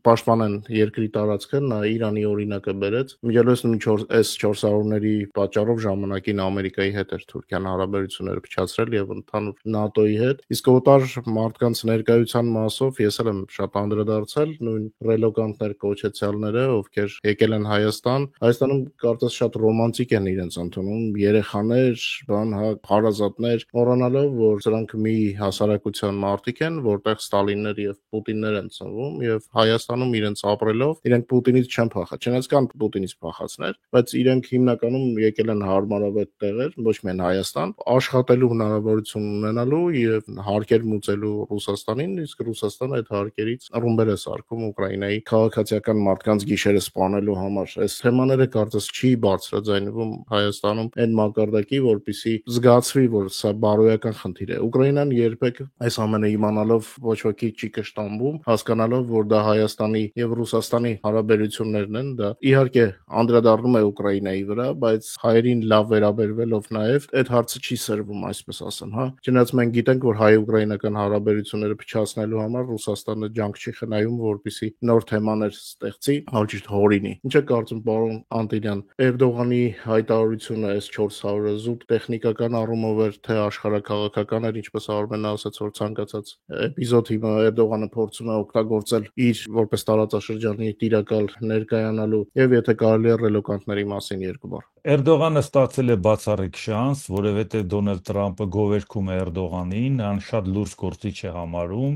Speaker 1: պաշտպանեն երկրի տարածքը, նա Իրանի օրինակը բերեց։ Իմջելոց նույն այս 400-ների պատճառով ժամանակին Ամերիկայի հետ էր Թուրքիան հարաբերությունները փչացրել եւ ընդհանուր ՆԱՏՕ-ի հետ, իսկ օտար մարդկանց ներկայության մասով ես էլ եմ շատ անդրադարձել նույն ռելոկանտներ կոչեցյալները, ովքեր եկել են Հայաստան։ Հայաստանում կարծես շատ ռոմանտիկ են իրենց ընդունում, երեխաներ, բան, հարազատներ, մոռանալով, որ սրանք մի հասարակության մարդիկ են, որտեղ Ստալիններ եւ Պուտիններ են ծնվում եւ Հայաստանում իրենց ապրելով, իրենք Պուտինից չեն փախած, չնայած կան Պուտինից փախածներ, բայց իրենք հիմնականում եկել են հարմարավետ տեղեր, ոչ միայն Հայաստան, աշխատելու հնարավորություն ունենալու եւ հարկեր մուծելու Ռուսաստանին, իսկ Ռուսաստանը այդ հարկերից ռումբեր է սարքում Ուկրաինայի քաղաքացիական մարդկանց գիշերը սպանելու համար։ Այս թեմաները կարծես չի բարձրաձայնվում Հայաստանում այն մակարդակի, որպեսզի զգացվի, որ սա բարոյական խնդիր է։ Ուկրաինան երբեք այս ամենը իմանալով ոչ ոքի չի կշտամբում, հասկանալով, որ դա Հայաստանի եւ Ռուսաստանի հարաբերություններն են, դա իհարկե անդրադառնում է Ուկրաինայի վրա, բայց հայերին լավ վերաբերվելով նաեւ այդ հարցը չի սրվում, այսպես ասեմ, հա։ Չնայած մենք գիտենք, որ հայ-ուկրաինական հարաբերությունները փչացնելու համար Ռուսաստանը ջանք չի խնայում, որպեսզի նոր թեմաներ ստեղծի, հաշիվ հորինի։ Ինչ է կարծում պարոն Անտիլյան, Էրդողանի հայտարարությունը այս 400-ը զուտ տեխնիկական առումով էր, թե աշխարհակաղակական էր, ինչպես Արմենը ասաց, որ ցանկացած էպիզոդ հիմա Էրդողանը փորձում է օգտագործել իր որպես տարածաշրջանի տիրակալ ներկայանալու, եւ եթե կարելի է ռելոկանտների մասին երկու բառ։
Speaker 3: Էրդողանը ստացել է բացառիկ շանս, որովհետև Դոնալդ Թրամփը գովերքում է Էրդողանին, նրան շատ լուրջ գործիչ է համարում,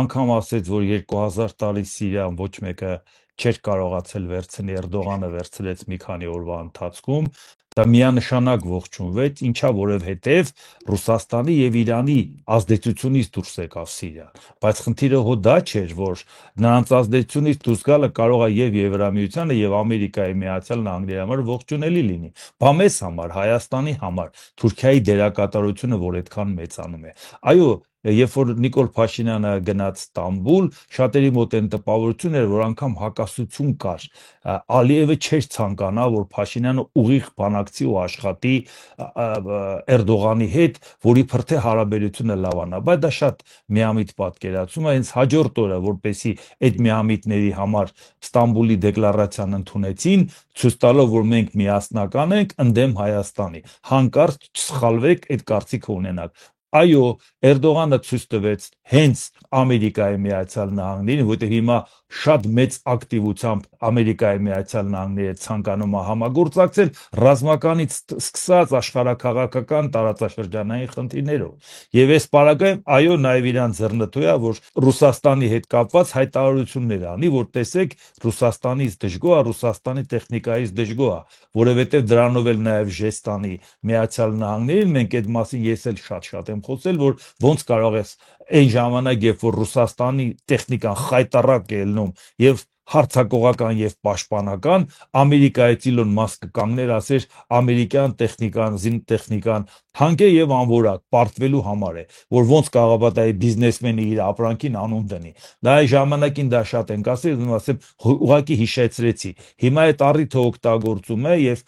Speaker 3: անգամ ասեց, որ 2000 տարի Սիրիան ոչ մեկը չէր կարողացել վերցնել, Էրդողանը վերցրեց մի քանի օրվա ընթացքում, դա միանշանակ ողջունվեց, ինչա որովհետև Ռուսաստանի եւ Իրանի ազդեցությունից դուրս եկավ Սիրիան, բայց խնդիրը հո դա չէր, որ նրանց ազդեցությունից դուրս գալը կարող է եւ Եվրամիությանը եւ Ամերիկայի Միացյալ Նահանգների համար ողջունելի լինի, բա մեզ համար, Հայաստանի համար, Թուրքիայի դերակատարությունը, որ այդքան մեծանում է։ Այո, երբ որ Նիկոլ Փաշինյանը գնաց Ստամբուլ, շատերի մոտ այն տպավորությունն էր, որ անգամ հակասություն կար։ Ալիևը չէր ցանկանա, որ Փաշինյանը ուղիղ բանակցի ու աշխատի Էրդողանի հետ, որի փրթե հարաբերությունը լավանա, բայց դա շատ միամիտ պատկերացում է, հենց հաջորդ օրը, որպեսի այդ միամիտների համար Ստամբուլի դեկլարացիան ընդունեցին, ցույց տալով, որ մենք միասնական ենք ընդդեմ Հայաստանի։ Հանկարծ չսխալվեք, այդ կարծիքը ունենաք։ Այո, Էրդողանը ցույց տվեց հենց Ամերիկայի Միացյալ Նահանգներին, որտեղ հիմա շատ մեծ ակտիվությամբ Ամերիկայի Միացյալ Նահանգները ցանկանում է համագործակցել ռազմականից սկսած աշխարհակաղակական տարածաշրջանային խնդիրներով։ Եվ այս պարագայում այո, նաև իրան ձեռնտու է, որ Ռուսաստանի հետ կապված հայտարարություններ անի, որ տեսեք, Ռուսաստանից դժգոհ է, Ռուսաստանի տեխնիկայից դժգոհ է, որովհետև դրանով էլ նաև ժեստանի Միացյալ Նահանգներին, մենք այդ մասին ես էլ շատ եմ խոսել, որ ոնց կարող է այն ժամանակ, երբ որ Ռուսաստանի տեխնիկան խայտառակ է ելնում եւ հարցակողական եւ պաշտպանական, Ամերիկայից Իլոն Մասկը կանգներ ասեր ամերիկյան տեխնիկան, զինտեխնիկան հանգե եւ անորակ պարտվելու համար է, որ ոնց կարողապատայի բիզնեսմենը իր ապրանքին անուն դնի։ Դա այն ժամանակին դա շատ ենք ասել, ասեմ ուղղակի հիշեցրեցի։ Հիմա այդ առիթը օգտագործում է եւ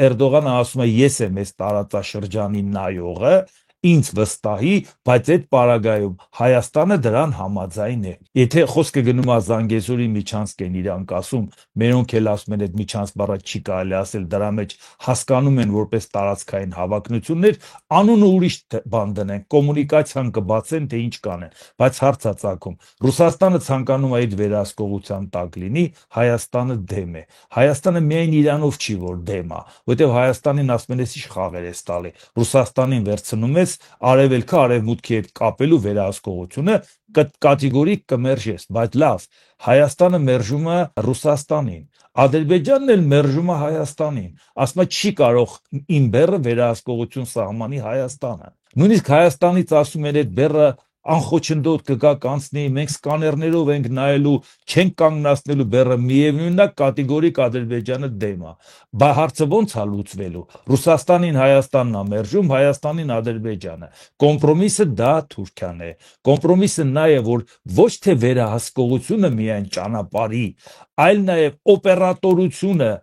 Speaker 3: Էրդողանը ասում է ես եմ այս տարածաշրջանի նայողը, ինձ վստահի, բայց այդ պարագայում Հայաստանը դրան համաձայն է։ Եթե խոսքը գնում է Զանգեզուրի միջանցքեն իրանք ասում, մերոնք էլ ասում են այդ միջանց բառը չի կարելի ասել, դրա մեջ հասկանում են որպես տարածքային հավակնություններ, անունը ուրիշ բան դնեն, կոմունիկացիան կբացեն, թե ինչ կանեն, բայց հարց է ծագում։ Ռուսաստանը ցանկանում է այդ վերահսկողության տակ լինի, Հայաստանը դեմ է։ Հայաստանը միայն իրանով չի, որ դեմ է, որտեղ Հայաստանին ասում են, ինչ խաղեր ես տալի։ Ռուսաստանին վերցնում ես արևելքը արևմուտքի հետ կապելու վերահսկողությունը կատեգորիկ կմերժես, բայց լավ, Հայաստանը մերժում է Ռուսաստանին, Ադրբեջանն էլ մերժում է Հայաստանին, ասում է չի կարող իմ բեռը վերահսկողություն սահմանի Հայաստանը։ Նույնիսկ Հայաստանից ասում են այդ բեռը անխոչնդոտ կգա կանցնի, մենք սկաներներով ենք նայելու, չենք կանգնացնելու բեռը, միևնույնն է կատեգորիկ Ադրբեջանը դեմ է։ Բա հարցը ո՞նց է լուծվելու։ Ռուսաստանին Հայաստանն է մերժում, Հայաստանին Ադրբեջանը։ Կոմպրոմիսը դա Թուրքիան է։ Կոմպրոմիսը նա է, որ ոչ թե վերահսկողությունը միայն ճանապարհի, այլ նաև օպերատորությունը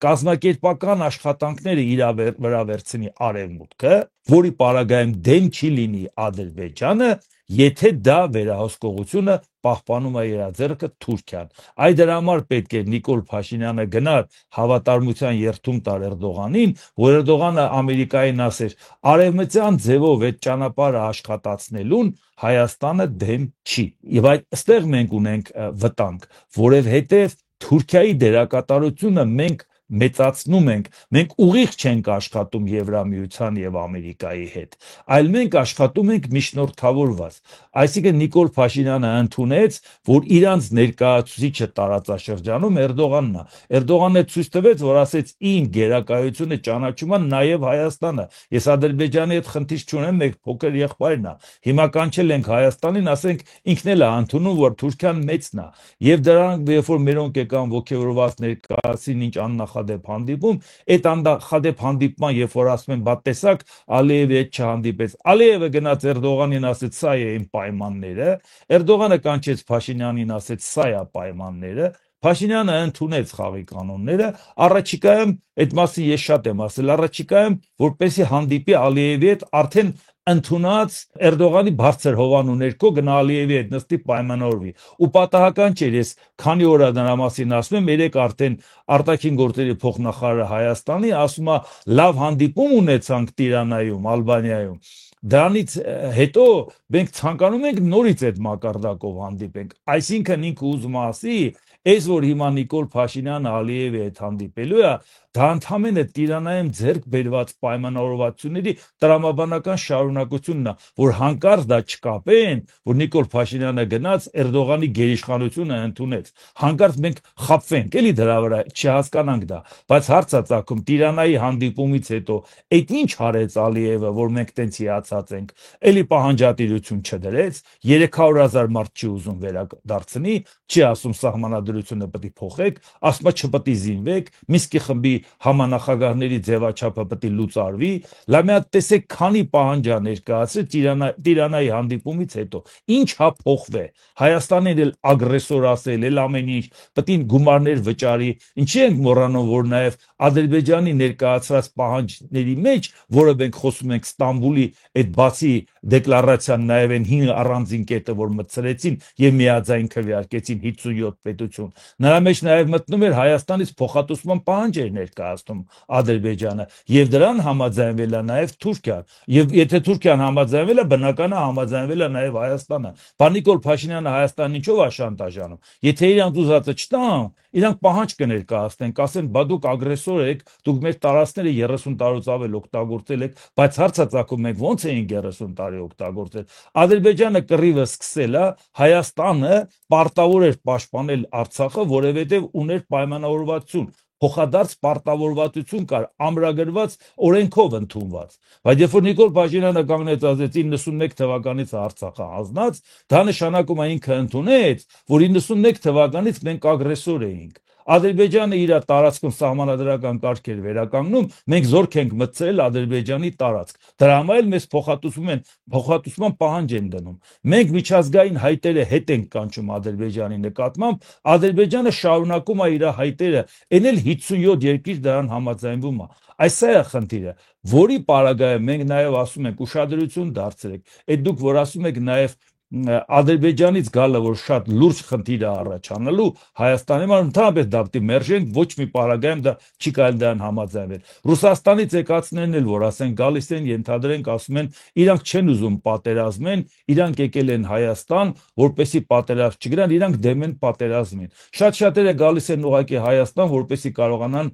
Speaker 3: կազմակերպական աշխատանքները իր վրա վերցնի արևմուտքը, որի պարագայում դեմ չի լինի Ադրբեջանը, եթե դա վերահսկողությունը պահպանում է իր ձեռքը Թուրքիան։ Այդ դրա համար պետք է Նիկոլ Փաշինյանը գնար հավատարմության երթում տար Էրդողանին, որ Էրդողանը Ամերիկային ասեր արևմտյան ձևով այդ ճանապարհը աշխատացնելուն Հայաստանը դեմ չի։ Եվ այստեղ մենք ունենք վտանգ, որովհետև Թուրքիայի դերակատարությունը մենք մեծացնում ենք, մենք ուղիղ չենք աշխատում Եվրամիության եւ Ամերիկայի հետ, այլ մենք աշխատում ենք միջնորդավորված։ Այսինքն Նիկոլ Փաշինյանը ընդունեց, որ իրանց ներկայացուցիչը տարածաշրջանում Էրդողանն է։ Էրդողանն ցույց տվեց, որ ասեց իմ գերակայությունը ճանաչում է նաեւ Հայաստանը։ Ես Ադրբեջանի հետ խնդիր չունեմ, մեկ փոքր եղբայրն է։ Հիմա կանչել ենք Հայաստանին, ասենք ինքն էլ է ընդունում, որ Թուրքիան մեծն է։ Եվ դրանք երբ որ մերոնք եկան ողջավորված ներկայացին ինչ աննախադեպ հանդիպում, այդ աննախադեպ հանդիպման երբ որ ասում են, բա տեսակ Ալիևի հետ չհանդիպեց։ Ալիևը գնաց Էրդողանին ասեց, սա է իմ պայմանները։ Էրդողանը կանչեց Փաշինյանին, ասեց, սա է պայմանները։ Փաշինյանը ընդունեց խաղի կանոնները, առաջիկայում այդ մասը ես շատ եմ ասել, առաջիկայում որպեսի հանդիպի Ալիևի հետ արդեն ընդունած Էրդողանի բարձր հովանու ներքո գնա Ալիևի հետ նստի պայմանավորվի։ Ու պատահական չէր, ես քանի օր դրա մասին ասում եմ, երեք արդեն արտաքին գործերի փոխնախարարը Հայաստանի ասում է, լավ հանդիպում ունեցանք Տիրանայում, Ալբանիայում։ Դրանից հետո մենք ցանկանում ենք նորից այդ մակարդակով հանդիպենք։ Այսինքն ինքը ուզում ասի, այս որ հիմա Նիկոլ Փաշինյանը Ալիևի հետ հանդիպելու է, դա ընդհանրապես Տիրանայում ձեռք բերված պայմանավորվածությունների տրամաբանական շարունակությունն է, որ հանկարծ դա չկապեն, որ Նիկոլ Փաշինյանը գնաց Էրդողանի գերիշխանությունը ընդունեց։ Հանկարծ մենք խաբվենք, էլի դրա վրա չհասկանանք դա, բայց հարց է ծագում Տիրանայի հանդիպումից հետո, այդ ինչ արեց Ալիևը, որ մենք տենց հիացած ենք, էլի պահանջատիրություն չդրեց, 300,000 մարդ չի ուզում վերադարձնի, չի ասում սահմանադրությունը պետք է փոխեք, ասում է չպետք է զինվեք, Միսկի խմբի համանախագահների ձևաչափը պետք է լուծարվի, լավ մի հատ տեսեք քանի պահանջ ներկայացրել Տիրանայի հանդիպումից հետո, ինչ հա փոխվե, Հայաստանին էլ ագրեսոր ասել, էլ ամեն ինչ, պետք է գումարներ վճարի, ինչի ենք մոռանում, որ նաև Ադրբեջանի ներկայացրած պահանջների մեջ, որը մենք խոսում ենք Ստամբուլի այդ բացի դեկլարացիան նաև են 5 առանձին կետը, որ մտցրեցին եւ միաձայն քվեարկեցին 57 պետություն։ Նրա մեջ նաև մտնում էր Հայաստանից փոխհատուցման պահանջեր ներկայացնում Ադրբեջանը եւ դրան համաձայնվել է նաև Թուրքիան։ Եվ եթե Թուրքիան համաձայնվել է, բնական է համաձայնվել է նաև Հայաստանը։ Նիկոլ Փաշինյանը Հայաստանին ինչով է շանտաժանում։ Եթե իրանք ուզածը չտան, իրանք պահանջ կներկայացնեն, կասեն, բա դուք ագրեսոր եք, դուք մեր տարածքները 30 տարուց ավել օգտագործել եք, բայց հարցը ծագում ենք ո՞նց էին 30 տարի օգտագործել։ Ադրբեջանը կռիվը սկսել է, Հայաստանը պարտավոր էր պաշտպանել Արցախը, որովհետև ուներ պայմանավորվածություն փոխադարձ պարտավորվածություն կար ամրագրված օրենքով ընդունված, բայց երբ որ Նիկոլ Փաշինյանը կանգնեց ասեց 91 թվականից Արցախը հանձնած, դա նշանակում է ինքը ընդունեց, որ 91 թվականից մենք ագրեսոր էինք։ Ադրբեջանը իր տարածքում սահմանադրական կարգեր վերականգնում, մենք զորք ենք մտցրել Ադրբեջանի տարածք։ Դրա համար էլ մեզ փոխհատուցման պահանջ են դնում։ Մենք միջազգային հայտերը հետ ենք կանչում Ադրբեջանի նկատմամբ, Ադրբեջանը շարունակում է իր հայտերը, այն էլ 57 երկիր դրան համաձայնվում է։ Այս է խնդիրը, որի պարագայում մենք նաև ասում ենք ուշադրություն դարձրեք։ Այդ դուք որ ասում եք նաև Ադրբեջանից գալը, որ շատ լուրջ խնդիր է առաջանալու Հայաստանի համար, ընդհանրապես դա մերժենք, ոչ մի պարագայում դա չի կարելի դրան համաձայնել։ Ռուսաստանից եկածներն էլ որ ասեն գալիս են, ենթադրենք ասում են, իրանք չեն ուզում պատերազմեն, իրանք եկել են Հայաստան, որպեսի պատերազմ չգրան, իրանք դեմ են պատերազմին։ Շատ-շատերը գալիս են ուղղակի Հայաստան, որպեսի կարողանան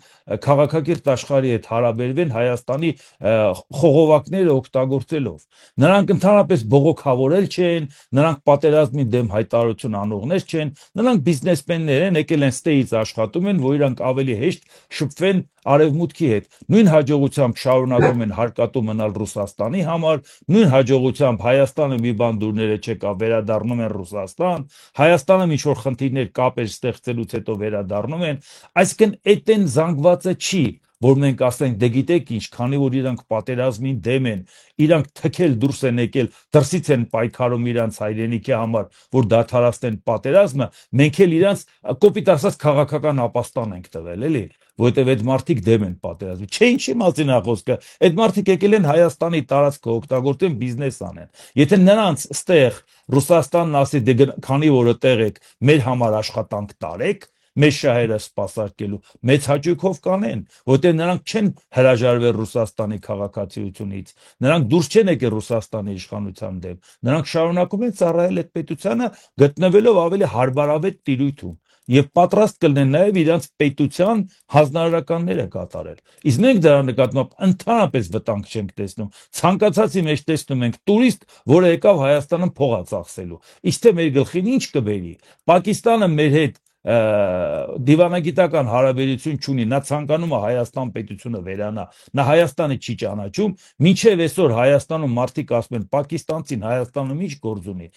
Speaker 3: քաղաքակիրթ աշխարհի հետ հարաբերվեն Հայաստանի խողովակները օգտագործելով։ Նրանք ընդհանրապես բողոքավորել չեն, նրանք պատերազմի դեմ հայտարարություն անողներ չեն, նրանք բիզնեսմեններ են, եկել են ստեից աշխատում են, որ իրանք ավելի հեշտ շփվեն արևմուտքի հետ։ Նույն հաջողությամբ շարունակում են հարկատու մնալ Ռուսաստանի համար, նույն հաջողությամբ Հայաստանը մի բան դուրները չեկա, վերադառնում են Ռուսաստան, Հայաստանը ինչ որ խնդիրներ կապեր ստեղծելուց հետո վերադառնում են, այսինքն այդտեն զանգվածը չի, որ մենք ասենք դե գիտեք ինչ, քանի որ իրանք պատերազմին դեմ են, իրանք թքել դուրս են եկել, դրսից են պայքարում իրանք հայրենիքի համար, որ դադարեցնեն պատերազմը, մենք էլ իրանք կոպիտ ասած քաղաքական ապաստան ենք տվել, էլի, որովհետև այդ մարդիկ դեմ են պատերազմի։ Չէ, ինչի մասին է խոսքը։ Այդ մարդիկ եկել են Հայաստանի տարածքը օգտագործեն բիզնես անեն։ Եթե նրանց ստեղ Ռուսաստանն ասի դե քանի որ այդտեղ եք, մեր համար աշխատանք տարեք, մեծ շահերը սպասարկելու, մեծ հաճույքով կանեն, որտեղ նրանք չեն հրաժարվել Ռուսաստանի քաղաքացիությունից, նրանք դուրս չեն եկել Ռուսաստանի իշխանության դեմ, նրանք շարունակում են ծառայել այդ պետությանը, գտնվելով ավելի հարբարավետ տիրույթում եւ պատրաստ կլինեն նաեւ իրենց պետության հանձնարարականները կատարել։ Իսկ մենք դրա նկատմամբ ընդհանրապես վտանգ չենք տեսնում։ Ցանկացածի մեջ տեսնում ենք տուրիստ, որը եկավ Հայաստանում փող ածախսելու։ Իսկ թե մեր գլխին ինչ կբերի։ Պակիստանը մեր հետ դիվանագիտական հարաբերություն չունի, նա ցանկանում է Հայաստան պետությունը վերանա, նա Հայաստանը չի ճանաչում, մինչև այսօր Հայաստանում մարդիկ ասում են պակիստանցին Հայաստանում ինչ գործ ունի,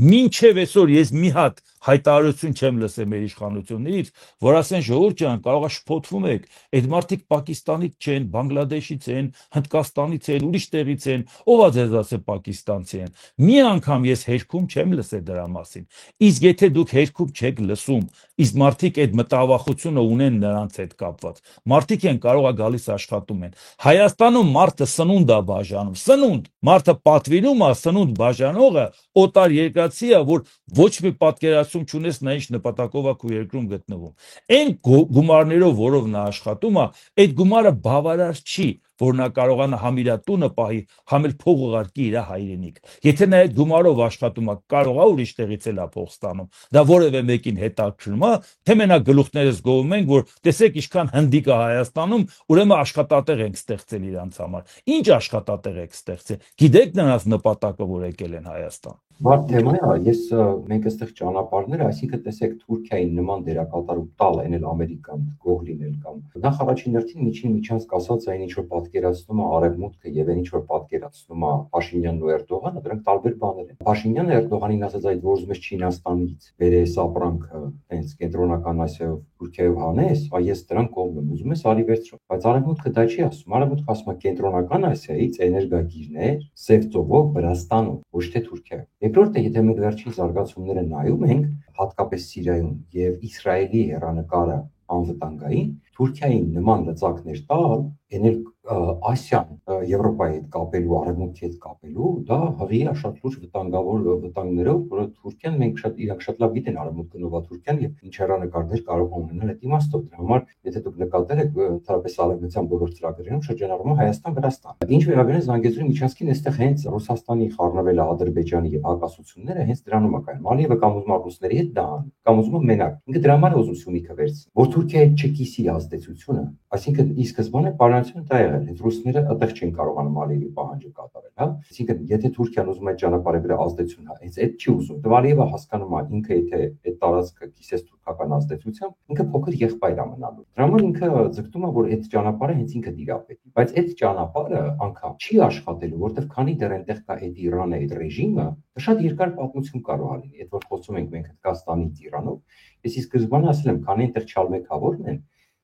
Speaker 3: մինչև այսօր ես մի հատ հայտարարություն չեմ լսել մեր իշխանություններից, որ ասեն ժողովուրդ ջան, կարող է շփոթվում եք, այդ մարդիկ Պակիստանից չեն, Բանգլադեշից են, Հնդկաստանից են, ուրիշ տեղից են, ով է ձեզ ասել պակիստանցի են։ Մի անգամ ես հերքում չեմ լսել դրա մասին։ Իսկ եթե դուք հերքում չեք լսում, իսկ մարդիկ այդ մտավախությունը ունեն նրանց հետ կապված։ Մարդիկ են կարող է գալիս աշխատում են։ Հայաստանում մարդը սնունդ է բաժանում, սնունդ։ Մարդը պատվիրում է, սնունդ բաժանողը օտար երկրացի է, որ ոչ մի պատկերացում չունես նա ինչ նպատակով է քո երկրում գտնվում։ Այն գումարներով, որով նա աշխատում է, այդ գումարը բավարար չի, որ նա կարողանա համ իր տունը պահի, համ էլ փող ուղարկի իր հայրենիք։ Եթե նա այդ գումարով աշխատում է, կարող է ուրիշ տեղից էլ փող ստանում։ Դա որևէ մեկին հետաքրքրում է, թե մենակ գլուխներս գովում ենք, որ տեսեք ինչքան հնդիկ է Հայաստանում, ուրեմն աշխատատեղ ենք ստեղծել իրանց համար։ Ինչ աշխատատեղ եք ստեղծել։ Գիտեք նրանց նպատակը, որ եկել են Հայաստան։
Speaker 2: Բարդ թեմա է, մենք այստեղ ճանապարհներ, այսինքն տեսեք Թուրքիային նման դերակատարում տալ, այն էլ ամերիկան գող լինել կամ նախ առաջին հերթին միջանցք ասած այն ինչ որ պատկերացնում է Արևմուտքը եւ այն ինչ որ պատկերացնում է Փաշինյանն ու Էրդողանը, դրանք տարբեր բաներ են։ Փաշինյանը Էրդողանին ասած այդ որ ուզում ես Չինաստանից բերես ապրանքը, հենց կենտրոնական Ասիայով Թուրքիայով հանես, այս դրանք կողմ եմ ուզում ես արի վերցրու։ Բայց Արևմուտքը դա չի ասում, Արևմուտքը ասում է կենտրոնական Ասիայից էներգագիրներ սև ծովով Վրաստանում, ոչ թե Թուրքիայում։ Երկրորդը, եթե մենք վերջին զարգացումները նայում ենք, հատկապես Սիրիայում եւ Իսրայելի հեռանկարը անվտանգային, Թուրքիային նման լծակներ տալ, այն էլ Ասիան Եվրոպայի հետ կապելու, Արևմուտքի հետ կապելու, դա հղի է շատ լուրջ վտանգավոր վտանգներով, որը Թուրքիան մենք իրանք շատ լավ գիտեն Արևմուտքը նովա Թուրքիան եւ ինչ հեռանկարներ կարող է ունենալ այդ իմաստով։ Դրա համար, եթե դուք նկատել եք, ընդհանրապես արևմտյան բոլոր ծրագրերում շրջանառվում է Հայաստան-Վրաստան։ Ինչ վերաբերում է Զանգեզուրի միջանցքին, այստեղ հենց Ռուսաստանի խառնվելը Ադրբեջանի եւ հակասությունները հենց դրանում է կայանում։ Ալիևը կամ ուզում է ռուսների հետ դա անի, կամ ուզում է մենակ։ Ինքը դրա համար է ուզում Սյունիքը վերցնել, որ Թուրքիայի չկիսի ազդեցությունը Այսինքն ի սկզբանե պարանությունը դա եղել, այդ ռուսները այդտեղ չեն կարողանում Ալիևի պահանջը կատարել, հա։ Այսինքն եթե Թուրքիան ուզում է այդ ճանապարհի վրա ազդեցություն, հենց այդ չի ուզում։ Դվալիևը հասկանում է ինքը եթե այդ տարածքը կիսես թուրքական ազդեցությամբ, ինքը փոքր եղբայր է մնալու։ Դրա համար ինքը ձգտում է, որ այդ ճանապարհը հենց ինքը դիրապետի, բայց այդ ճանապարհը անգամ չի աշխատելու, որովհետև քանի դեռ այնտեղ կա այդ Իրանը, այդ ռեժիմը, դա շատ երկար պատմություն կարող է լինի, այդ որ խոսում ենք մենք Հնդկաստանից Իրանով, ես ի սկզբանե ասել եմ, քանի այնտեղ չալմեկավորն են,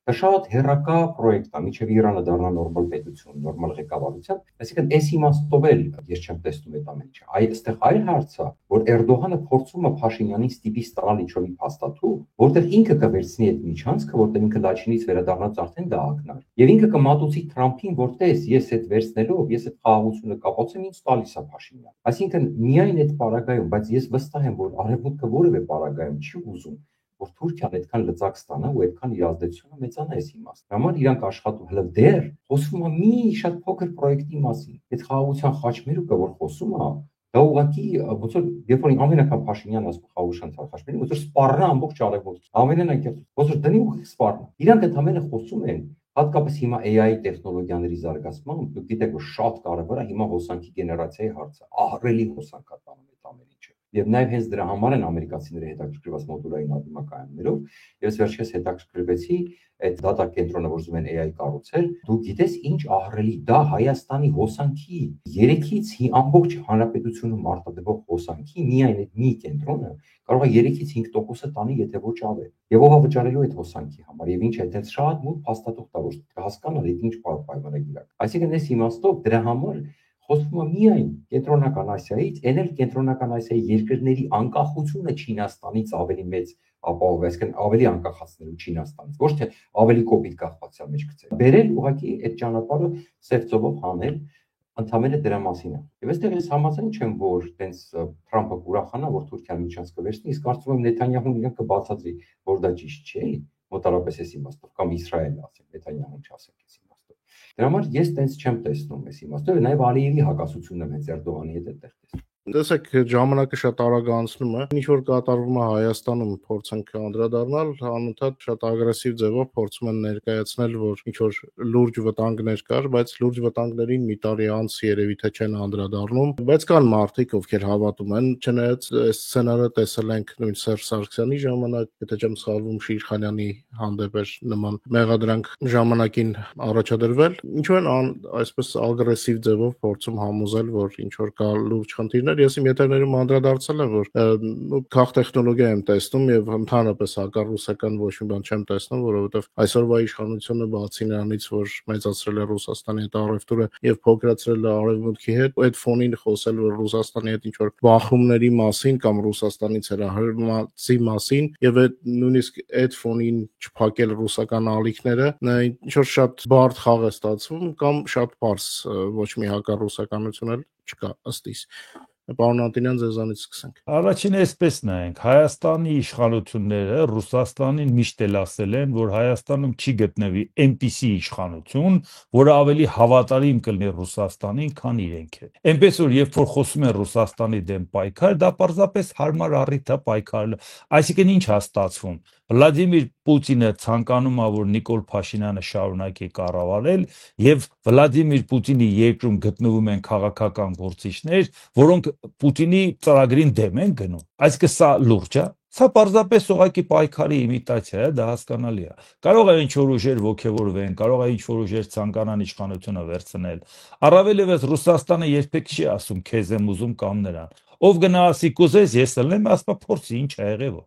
Speaker 2: դա շատ հերակա պրոյեկտ է, մինչև Իրանը դառնա նորմալ պետություն, նորմալ ղեկավարությամբ, այսինքն այս իմաստով էլ ես չեմ տեսնում այդ ամեն ինչը։ Այստեղ այլ հարց է, որ Էրդողանը փորձում է Փաշինյանին ստիպի ստանալ ինչ-որ մի փաստաթուղթ, որտեղ ինքը կվերցնի այդ միջանցքը, որտեղ ինքը Լաչինից վերադառնաց արդեն դա ակնար։ Եվ ինքը կմատուցի Թրամփին, որ տես, ես այդ վերցնելով, ես այդ խաղաղությունը կապացեմ, ինձ տալիս է Փաշինյան։ Այսինքն միայն այդ պարագայում, բայց ես վստահ եմ, որ արևմուտքը որևէ պարագայում չի ուզում որ Թուրքիան այդքան լծակ ստանա ու այդքան իր ազդեցությունը մեծանա այս իմաստով։ Համար իրանք աշխատում հələ դեռ խոսում է մի շատ փոքր պրոյեկտի մասին։ Այդ խաղաղության խաչմերուկը որ խոսում է, դա ուղղակի ոնց որ երբ որ ամեն անգամ Փաշինյանն ասում խաղաղության խաչմերուկ, ոնց որ սպառնա ամբողջ արևմուտքը։ Ամենն անկեղծ ոնց որ դնի ու սպառնա։ Իրանք ընդհանրապես խոսում են հատկապես հիմա AI տեխնոլոգիաների զարգացմամբ, դուք գիտեք որ շատ կարևոր է հիմա հոսանքի գեներացիայի հարցը, ահռելի հոսանք է տանում այդ ամեն ինչը։ Եվ նաև հենց դրա համար են ամերիկացիները հետաքրքրված մոդուլային ադմակայաններով, ես վերջերս հետաքրքրվեցի այդ դատա կենտրոնը, որ ուզում են AI կառուցել, դու գիտես ինչ ահռելի դա Հայաստանի հոսանքի 3-ից ամբողջ հանրապետությունում արտադրվող հոսանքի միայն այդ մի կենտրոնը կարող է 3-ից 5% տանի, եթե ոչ ավել։ Եվ ով է վճարելու այդ հոսանքի համար, եւ ինչ է, դա շատ մոտ փաստաթուղթ է, որ հասկանալ այդ ինչ պայմանագիր է։ Այսինքն այս իմաստով դրա համար խոսվում է միայն կենտրոնական Ասիայից, այն էլ կենտրոնական Ասիայի երկրների անկախությունը Չինաստանից ավելի մեծ ապահով, այսինքն ավելի անկախացնելու Չինաստանից, ոչ թե ավելի կոպիտ կախվածության մեջ գցել։ Բերել ուղղակի այդ ճանապարհը սև ծովով հանել, ընդհանրապես դրա մասին է։ Եվ այստեղ ես համաձայն չեմ, որ տենց Թրամփը կուրախանա, որ Թուրքիան միջանց կվերցնի, իսկ կարծում եմ Նեթանյահուն իրեն կբացատրի, որ դա ճիշտ չէ, մոտարապես այս իմաստով, կամ Իսրայելը ասենք, Նեթանյահուն չասենք այս իմաստով։ Դրա համար ես տենց չեմ տեսնում այս իմաստով, նաև Ալիևի հակասությունն եմ հենց Էրդողանի հետ այդտեղ տեսնում։
Speaker 1: Տեսեք, ժամանակը շատ արագ անցնում է։ Ինչ որ կատարվում է Հայաստանում, փորձենք անդրադառնալ, անընդհատ շատ ագրեսիվ ձևով փորձում են ներկայացնել, որ ինչ որ լուրջ վտանգներ կար, բայց լուրջ վտանգներին մի տարի անց երևի թե չեն անդրադառնում, բայց կան մարդիկ, ովքեր հավատում են, չնայած այս սցենարը տեսել ենք նույն Սերժ Սարգսյանի ժամանակ, եթե չեմ սխալվում, Շիրխանյանի հանդեպ էր նման մեղադրանք ժամանակին առաջադրվել, ինչ որ այսպես ագրեսիվ ձևով փորձում համոզել, որ ինչ որ կա լուրջ խնդիրներ։ Ես իմ եթերներում անդրադարձել եմ, որ քաղ տեխնոլոգիա եմ տեսնում եւ ընդհանրապես հակառուսական ոչ մի բան չեմ տեսնում, որովհետեւ այսօրվա իշխանությունը բացի նրանից, որ մեծացրել է Ռուսաստանի հետ առևտուրը եւ փոքրացրել է Արևմուտքի հետ, այդ ֆոնին խոսել, որ Ռուսաստանի հետ ինչ որ բախումների մասին կամ Ռուսաստանից հրահրմացի մասին եւ այդ նույնիսկ այդ ֆոնին չփակել ռուսական ալիքները, ինչ որ շատ բարդ խաղ է ստացվում կամ շատ པարս ոչ մի հակառուսականություն էլ չկա ըստ իս։ Պարոն Անտինյան, ձեզանից սկսենք։
Speaker 3: Առաջին այսպես նայենք, Հայաստանի իշխանությունները Ռուսաստանին միշտ էլ ասել են, որ Հայաստանում չի գտնվի այնպիսի իշխանություն, որը ավելի հավատարիմ կլինի Ռուսաստանին, քան իրենք են։ Այնպես որ երբ որ խոսում են Ռուսաստանի դեմ պայքար, դա պարզապես հարմար առիթ է պայքարել։ Այսինքն ինչ է ստացվում։ Վլադիմիր Պուտինը ցանկանում է, որ Նիկոլ Փաշինյանը շարունակի կառավարել, եւ Վլադիմիր Պուտինի երկրում գտնվում են քաղաքական գործիչներ, որոնք Պուտինի ծրագրին դեմ են գնում։ Այսինքն սա լուրջ է։ Սա պարզապես ուղղակի պայքարի իմիտացիա է, դա հասկանալի է։ Կարող է ինչ-որ ուժեր ոգևորվեն, կարող է ինչ-որ ուժեր ցանկանան իշխանությունը վերցնել։ Առավել եւս Ռուսաստանը երբեք չի ասում քեզ եմ ուզում կամ նրան։ Ով գնա ասի կուզես, ես ելնեմ, ասպա փորձի ինչ ա եղել։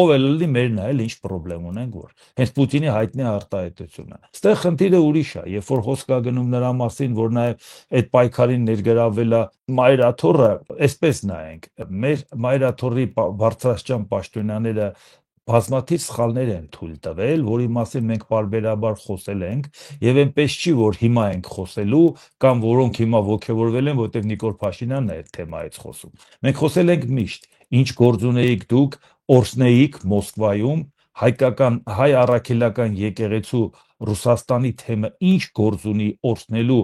Speaker 3: Ով էլ լի մեր նայել ինչ խնդրեմ ունենք որ։ Հենց Պուտինի հայտնի արտահայտությունը։ Այստեղ խնդիրը ուրիշ է, երբ որ խոսք է գնում նրա մասին, որ նաև այդ պայքարին ներգրավել է Մայրաթորը, այսպես նայենք, մեր Մայրաթորի բարձրաստիճան պաշտոնյաները բազմաթիվ սխալներ են թույլ տվել, որի մասին մենք բարբերաբար խոսել ենք, եւ այնպես չի, որ հիմա ենք խոսելու կամ որոնք հիմա ոգևորվել են, որտեղ Նիկոլ Փաշինյանն է այդ թեմայից խոսում։ Մենք խոսել ենք միշտ, ինչ գործ ունեիք դուք Օրսնեիք Մոսկվայում, հայ առաքելական եկեղեցու Ռուսաստանի թեմը ինչ գործ ունի օրհնելու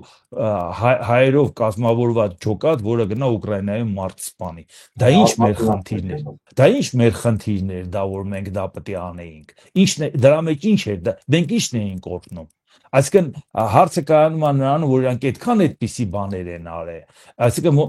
Speaker 3: հայերով կազմավորված ջոկատ, որը գնա Ուկրաինայում մարդ սպանի։ Դա ինչ մեր խնդիրներ։ Դա ինչ մեր խնդիրներ, դա որ մենք դա պետք է անեինք։ Ինչն է դրա մեջ ինչ էր դա։ Մենք ինչն էինք օրհնում։ Այսինքն հարցը կայանում է նրանում, որ իրանք այդքան այդպիսի բաներ են արել։ Այսինքն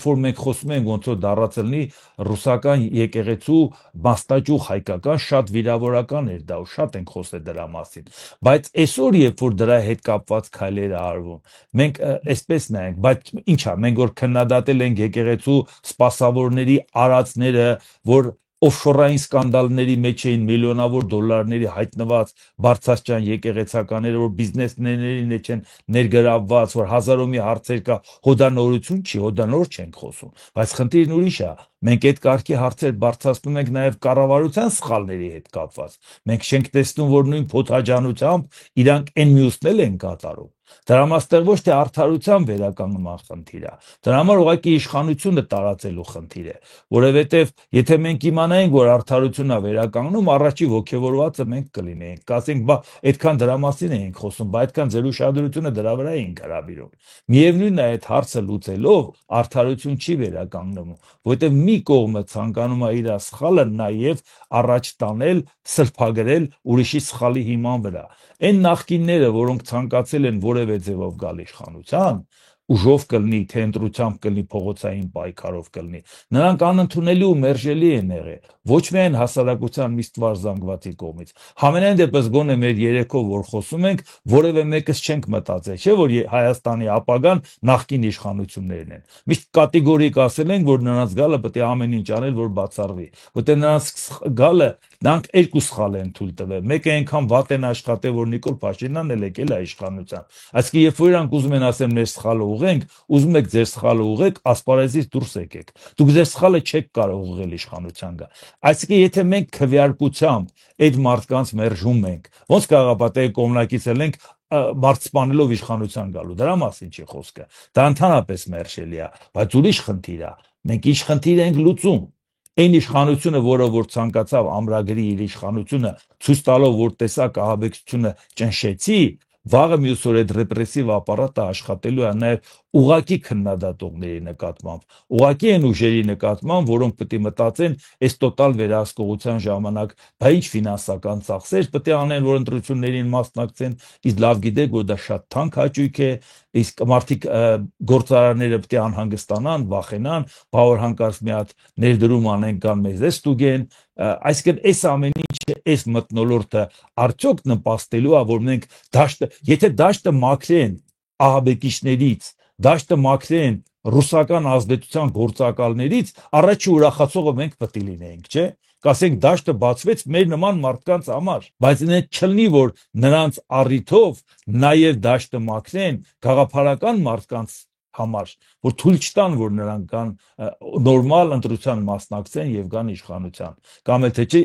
Speaker 3: որ մենք խոսում ենք ոնց որ դարածելնի ռուսական եկեղեցու մաստաճյուղ հայկական շատ վիրավորական էր դա ու շատ ենք խոսել դրա մասին։ Բայց այսօր երբ որ դրա հետ կապված քայլեր արվում, մենք այսպես նայենք, բայց ինչա, մենք որ քննադատել ենք եկեղեցու սպասավորների արածները, որ օֆշորային սկանդալների մեջ էին միլիոնավոր դոլարների հայտնված բարձրաստիճան եկեղեցականները, որ բիզնեսմենների մեջ են ներգրավված, որ հազարով մի հարցեր կա, հոդանորություն չի, հոդանոր չենք խոսում, բայց խնդիրն ուրիշ է։ Մենք այդ կարգի հարցեր բարձրացնում ենք նաև կառավարության սխալների հետ կապված։ Մենք չենք տեսնում, որ նույն փոթաջանությամբ իրանք այն մյուսն են կատարում։ Դրա համար ոչ թե արդարության վերականգնման խնդիր է, դրա համար ուղղակի իշխանությունը տարածելու խնդիր է, որովհետև եթե մենք իմանայինք, որ արդարությունն է վերականգնում, առաջի ոգևորվածը մենք կլինեինք, կասենք, բա այդքան դրա մասին էինք խոսում, բա այդքան ձեր ուշադրությունը դրա վրա էինք հրավիրում։ Միևնույնն է, այդ հարցը լուծելով արդարություն չի վերականգնում, որովհետև մի կողմը ցանկանում է իր սխալը նաև առաջ տանել, սրբագրել ուրիշի սխալի հիման վրա։ Այն նախկինները, որոնք ցանկացել են որևէ ձևով գալ իշխանության, ուժով կլինի, թե ընտրությամբ կլինի, փողոցային պայքարով կլինի, նրանք անընդունելի ու մերժելի են եղել, ոչ միայն հասարակության մի ստվար զանգվածի կողմից։ Համենայն դեպս գոնե մեր երեքով որ խոսում ենք, որևէ մեկս չենք մտածել, չէ՞ որ Հայաստանի ապագան նախկին իշխանություններն են։ Միշտ կատեգորիկ ասել ենք, որ նրանց գալը պետք է ամեն ինչ անել, որ բացառվի։ Որտեղ նրանց գալը նրանք երկու սխալ են թույլ տվել։ Մեկը այնքան վատ են աշխատել, որ Նիկոլ Փաշինյանն էլ եկել է իշխանության։ Այսինքն երբ որ իրանք ուզում են ասեն մեր սխալը ուղենք, ուզում եք ձեր սխալը ուղեք, ասպարեզից դուրս եկեք։ Դուք ձեր սխալը չեք կարող ուղղել իշխանության գա։ Այսինքն եթե մենք քվեարկությամբ այդ մարդկանց մերժում ենք, ոնց կարող է պատահել կողմնակից ելենք մարդ իշխանության գալու, դրա մասին չի խոսքը։ Դա ընդհանրապես մերժելի է, բայց ուրիշ խնդիր է։ Մենք ինչ խնդիր ենք լուծում։ Այն իշխանությունը, որը որ ցանկացավ ամրագրի իր իշխանությունը, ցույց տալով, որ տեսակ ահաբեկչությունը ճնշեցի, վաղը մյուս օր այդ ռեպրեսիվ ապարատը աշխատելու է նաև ուղակի քննադատողների նկատմամբ, ուղակի այն ուժերի նկատմամբ, որոնք պետք է մտածեն այս տոտալ վերահսկողության ժամանակ, բա ինչ ֆինանսական ծախսեր պետք է անեն, որ ընտրություններին մասնակցեն, իսկ լավ գիտեք, որ դա շատ թանկ հաճույք է, իսկ մարդիկ գործարանները պետք է անհանգստանան, վախենան, բավոր հանկարծ մի հատ ներդրում անեն կամ մեզ է ստուգեն, այսինքն այս ամեն ինչը, այս մթնոլորտը արդյոք նպաստելու է, որ մենք դաշտը, եթե դաշտը մաքրեն ահաբեկիչներից, դաշտը մաքրեն ռուսական ազդեցության գործակալներից, առաջի ուրախացողը մենք պետք է լինեինք, չէ՞։ Կասենք դաշտը բացվեց մեր նման մարդկանց համար, բայց այդ չլինի, որ նրանց առիթով նաև դաշտը մաքրեն գաղափարական մարդկանց համար, որ թույլ չտան, որ նրանք կան նորմալ ընտրության մասնակցեն եւ կան իշխանության, կամ էլ թե չէ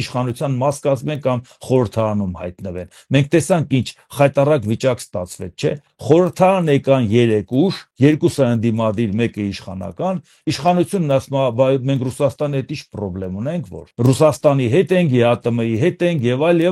Speaker 3: իշխանության մաս կազմեն կամ խորհրդարանում հայտնվեն։ Մենք տեսանք ինչ խայտարակ վիճակ ստացվեց, չէ՞։ Խորհրդարան եկան 3 ուժ, երկուսը ընդդիմադիր, մեկը իշխանական, իշխանությունն ասում է, բայ մենք Ռուսաստանի հետ ինչ խնդրեմ ունենք, որ Ռուսաստանի հետ ենք, ԵԱՏՄ-ի հետ ենք եւ այլ,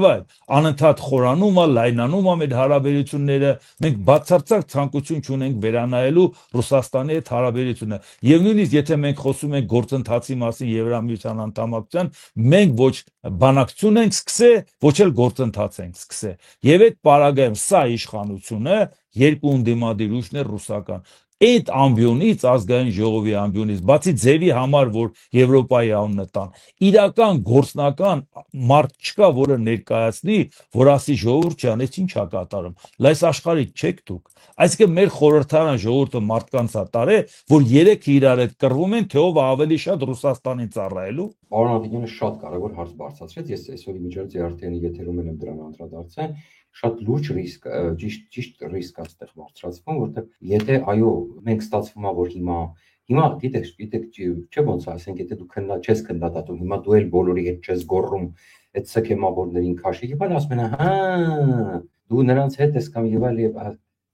Speaker 3: անընդհատ խորանում է, լայնանում է մեր հարաբերությունները, մենք բացարձակ ցանկություն չունենք վերանայելու Ռուսաստանի հետ հարաբերությունը։ Եվ նույնիսկ եթե մենք խոսում ենք գործընթացի մասին Եվրամիության անդամակցության, մենք ոչ բանակցություն ենք սկսել, ոչ էլ գործընթաց ենք սկսել։ Եվ այդ պարագայում սա իշխանությունը երկու ընդդիմադիր ուժներ ռուսական։ Այդ ամբիոնից, ազգային ժողովի ամբիոնից, բացի ձևի համար, որ Եվրոպայի անունը տան, իրական գործնական մարդ չկա, որը ներկայացնի, որ ասի ժողովուրդ ջան, այս ինչ է կատարում։ Լայս աշխարհի չեք դուք։ Այսինքն մեր խորհրդարան ժողովուրդը մարդկանց է տարել, որ երեք իրար հետ կռվում են, թե ով ավելի շատ Ռուսաստանին ծառայելու։
Speaker 2: Պարոն Ադիգյանը շատ կարևոր հարց բարձրացրեց, ես այսօրի միջոցի արդեն եթերում եմ դրան անդրադարձել, շատ լուրջ ռիսկ, ճիշտ ռիսկ է այստեղ բարձրացվում, որտեղ եթե այո, մենք ստացվում է, որ հիմա գիտեք, չէ՞ ոնց է, ասենք եթե դու չես քննադատում, հիմա դու էլ բոլորի հետ չես գոռում, այդ սքեմավորներին քաշի, եւ այլ ասում են, հա, դու նրանց հետ ես կամ եւ այլ եւ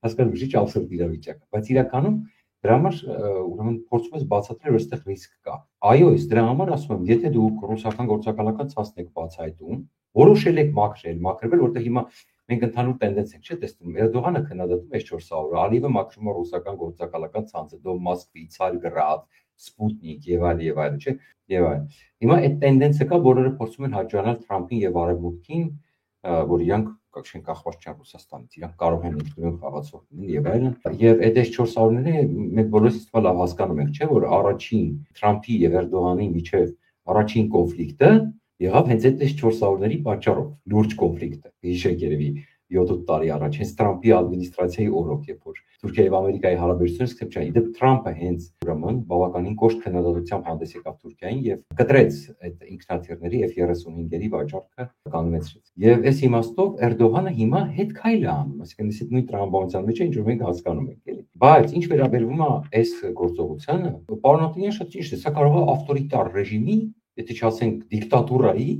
Speaker 2: հասկանում ես, ինչ աբսուրդ իրավիճակ է, բայց իրականում դրա համար ուրեմն փորձում ես բացատրել, որ այստեղ ռիսկ կա։ Այո, ես դրա համար ասում եմ, եթե դու ռուսական գործակալական ցանցն եք բացահայտում, որոշել եք մաքրվել, որտեղ հիմա մենք ընդհանուր տենդենս ենք, չէ՞, տեսնում։ Էրդողանը քննադատում է 400 օր, Ալիևը մաքրում է ռուսական գործակալական ցանցը, Դոմասկվի, Ցարգրադ, Սպուտնիկ եւ այլ, չէ՞, եւ այլ։ Հիմա այդ տենդենսը կա, բոլորը փորձում են հաջողանալ Թրամփին եւ Արևմուտքին, որ իրանք չեն կախված չեն Ռուսաստանից, իրանք կարող են ինքնուրույն խաղացող լինել եւ այլն։ Եվ այդ 4 տարիները մենք բոլորս իսկ լավ հասկանում ենք, չէ՞, որ առաջին Թրամփի եւ Էրդողանի միջեւ առաջին կոնֆլիկտը եղավ հենց այդ 4 տարիների պատճառով, լուրջ կոնֆլիկտը։ Հիշեք երևի 7-8 տարի առաջ հենց Թրամփի ադմինիստրացիայի օրոք, երբ որ Թուրքիայի եւ Ամերիկայի հարաբերությունները սկսեցին ճանաչել։ Իդեպ Թրամփը հենց ուրեմն բավականին կոշտ քննադատությամբ հանդես եկավ Թուրքիային եւ կտրեց այդ ինքնաթիռների F-35-երի վաճառքը կանգնեցրեց։ Եվ այս իմաստով Էրդողանը հիմա հետ քայլ է անում, այսինքն այս նույն տրամաբանության մեջ է, ինչ որ մենք հասկանում ենք, էլի։ Բայց ինչ վերաբերվում է այս գործողությանը, պարոն Աբդալյանը շատ ճիշտ է, սա կարող է ավտորիտար ռեժիմի, եթե չասենք դիկտատուրայի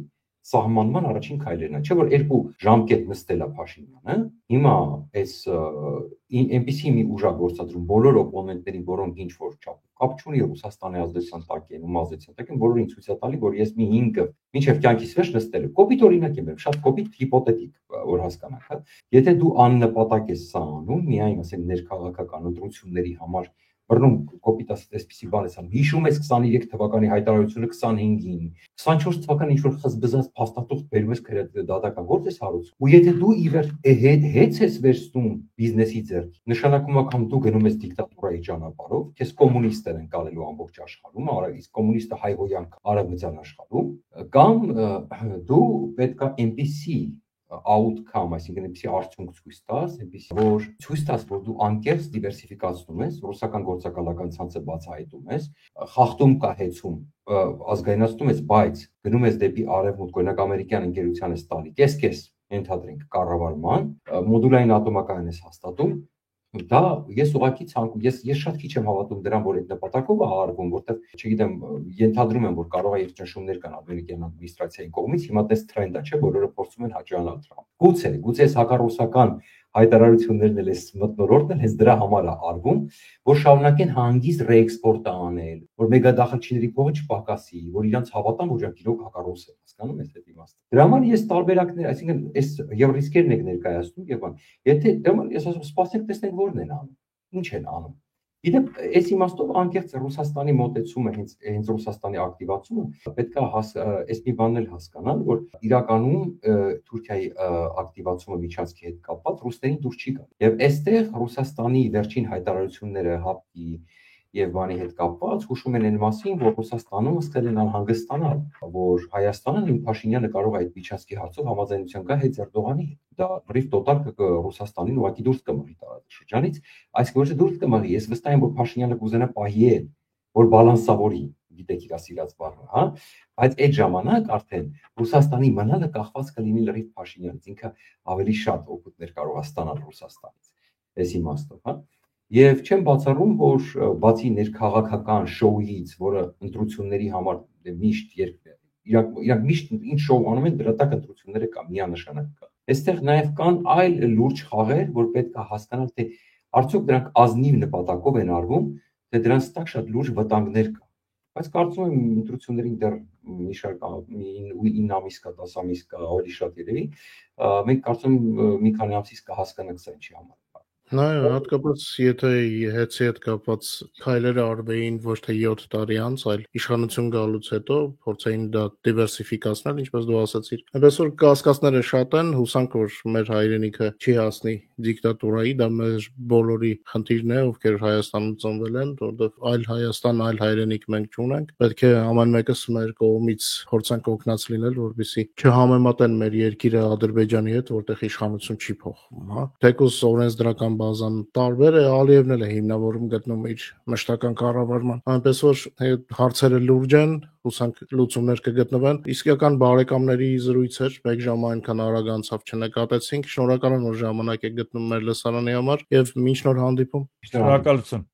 Speaker 2: սահմանման առաջին քայլերն է, չէ՞ որ 2 ժամկետ նստել է Փաշինյանը, հիմա այս այնպիսի մի ուժ է գործադրում բոլոր օպոնենտներին, որոնք ինչ որ չափ կապ չունի Ռուսաստանի ազդեցության տակ են, ում ազդեցության տակ են, բոլորին ցույց է տալի, որ ես մի 5-ը մինչև կյանքիս վերջ նստել եմ։ Կոպիտ օրինակ եմ, շատ կոպիտ հիպոթետիկ, որ հասկանաք, հա։ Եթե դու աննպատակ ես սա անում, միայն ասենք ներքաղաքական ընտրությունների համար բռնում կոպիտ այսպիսի բան ես անում։ Հիշում ես 23 թվականի հայտարարությունը 25-ին, 24 թվականի ինչ որ խզբզած փաստաթուղթ բերում ես դատական գործ ես հարուցում։ Ու եթե դու ի վերջ հետ ես վերցնում բիզնեսի ձեռք, նշանակում է կամ դու գնում ես դիկտատուրայի ճանապարհով, քեզ կոմունիստներ են կալելու ամբողջ աշխարհում, իսկ կոմունիստը հայհոյանք արևմտյան աշխարհում, կամ դու պետք է այնպիսի outcome, այսինքն այնպիսի արդյունք ցույց տաս, այնպիսի որ ցույց տաս, որ դու անկեղծ դիվերսիֆիկացնում ես, ռուսական գործակալական ցանցը բացահայտում ես, խախտում կա հեծում, ազգայնացնում ես, բայց գնում ես դեպի արևմուտք, օրինակ ամերիկյան ընկերության ես տալի, կես-կես ենթադրենք կառավարման, մոդուլային ատոմակայան ես հաստատում, դա ես ուղղակի ցանկում, ես շատ քիչ եմ հավատում դրան, որ այդ նպատակով է արվում, որտեղ չգիտեմ, ենթադրում եմ, որ կարող է եւ ճնշումներ կան ամերիկյան ադմինիստրացիայի կողմից, հիմա դες տրենդ է, չէ, բոլորը փորձում են հաջողանալ Թրամփ։ Գուցե այս հակառուսական հայտարարություններն էլ էս մթնոլորտն հենց դրա համար է արվում, որ շարունակեն հանգիստ ռեէքսպորտ անել, որ մեգադախլչիների փողը չպակասի, որ իրանց հավատան, որ իրանք իրոք հակառուս են, հասկանում ես այդ իմաստը։ Դրա համար ես տարբերակներ, այսինքն այս եւ ռիսկերն եք ներկայացնում եւ բան։ Եթե դրա համար ես ասում սպասենք տեսնենք որն են անում, ինչ են անում։ Իդեպ այս իմաստով անկեղծ Ռուսաստանի մոտեցումը հենց Ռուսաստանի ակտիվացումը պետք է այս մի բանն էլ հասկանալ, որ իրականում Թուրքիայի ակտիվացումը միջանցքի հետ կապված ռուսներին դուր չի գալ։ Եվ այստեղ Ռուսաստանի վերջին հայտարարությունները ՀԱՊԿ-ի եւ բանի հետ կապված հուշում են այն մասին, որ Ռուսաստանում սկսել են անհանգստանալ, որ Հայաստանը նույն Փաշինյանը կարող է այդ միջանցքի հարցով համաձայնության գա հետ Էրդողանի հետ։ Դա բրիֆ տոտալ Ռուսաստանին ուղղակի դուրս կմղի տարածաշրջանից, այսինքն որ դուրս կմղի, ես վստահ եմ, որ Փաշինյանը կուզենա պահի է, որ բալանսավորի, գիտեք իր ասիլած բառը, հա, բայց այդ ժամանակ արդեն Ռուսաստանի մնալը կախված կլինի լրիվ Փաշինյանից, ինքը ավելի շատ օգուտներ կարող է ստանալ Ռուսաստանից, այս իմաստով, հա։ Եվ չեմ բացառում, որ բացի ներքաղաքական շոուից, որը ընտրությունների համար միշտ իրանք միշտ ինչ շոու անում են, դրա տակ ընտրությունները կա, միանշանակ կա։ Այստեղ նաև կան այլ լուրջ խաղեր, որ պետք է հասկանալ, թե արդյոք դրանք ազնիվ նպատակով են արվում, թե դրանց տակ շատ լուրջ վտանգներ կա։ Բայց կարծում եմ ընտրություններին դեռ մի շարք 9 ամիս կա, 10 ամիս կա, ավելի շատ երևի, մենք կարծում եմ մի քանի ամսից կհասկանանք սա ինչի համար։
Speaker 1: Նայ, հատկապես եթե հետի հետ կապված քայլերը արվեին ոչ թե 7 տարի անց, այլ իշխանություն գալուց հետո փորձեին դա դիվերսիֆիկացնել, ինչպես դու ասացիր։ Այնպես որ կասկածները շատ են, հուսանք որ մեր հայրենիքը չի հասնի դիկտատուրայի, դա մեր բոլորի խնդիրն է, ովքեր Հայաստանում ծնվել են, որովհետև այլ Հայաստան, այլ հայրենիք մենք չունենք։ Պետք է ամեն մեկս մեր կողմից փորձենք օգնած լինել, որպեսզի չհամեմատեն մեր երկիրը Ադրբեջանի հետ, որտեղ իշխանություն չի փոխվում, հա։ Թեկուզ օրենսդրական բազան տարբեր է, Ալիևն էլ է հիմնավորում գտնում իր մշտական կառավարման։ Այնպես որ հարցերը լուրջ են, հուսանք լուծումներ կգտնվեն։ Իսկական բարեկամների զրույց էր, 1 ժամ այնքան արագ անցավ չնկատեցինք։ Շնորհակալ եմ, որ ժամանակ եք գտնում մեր լսարանի համար եւ մինչ նոր հանդիպում։
Speaker 3: Շնորհակալություն։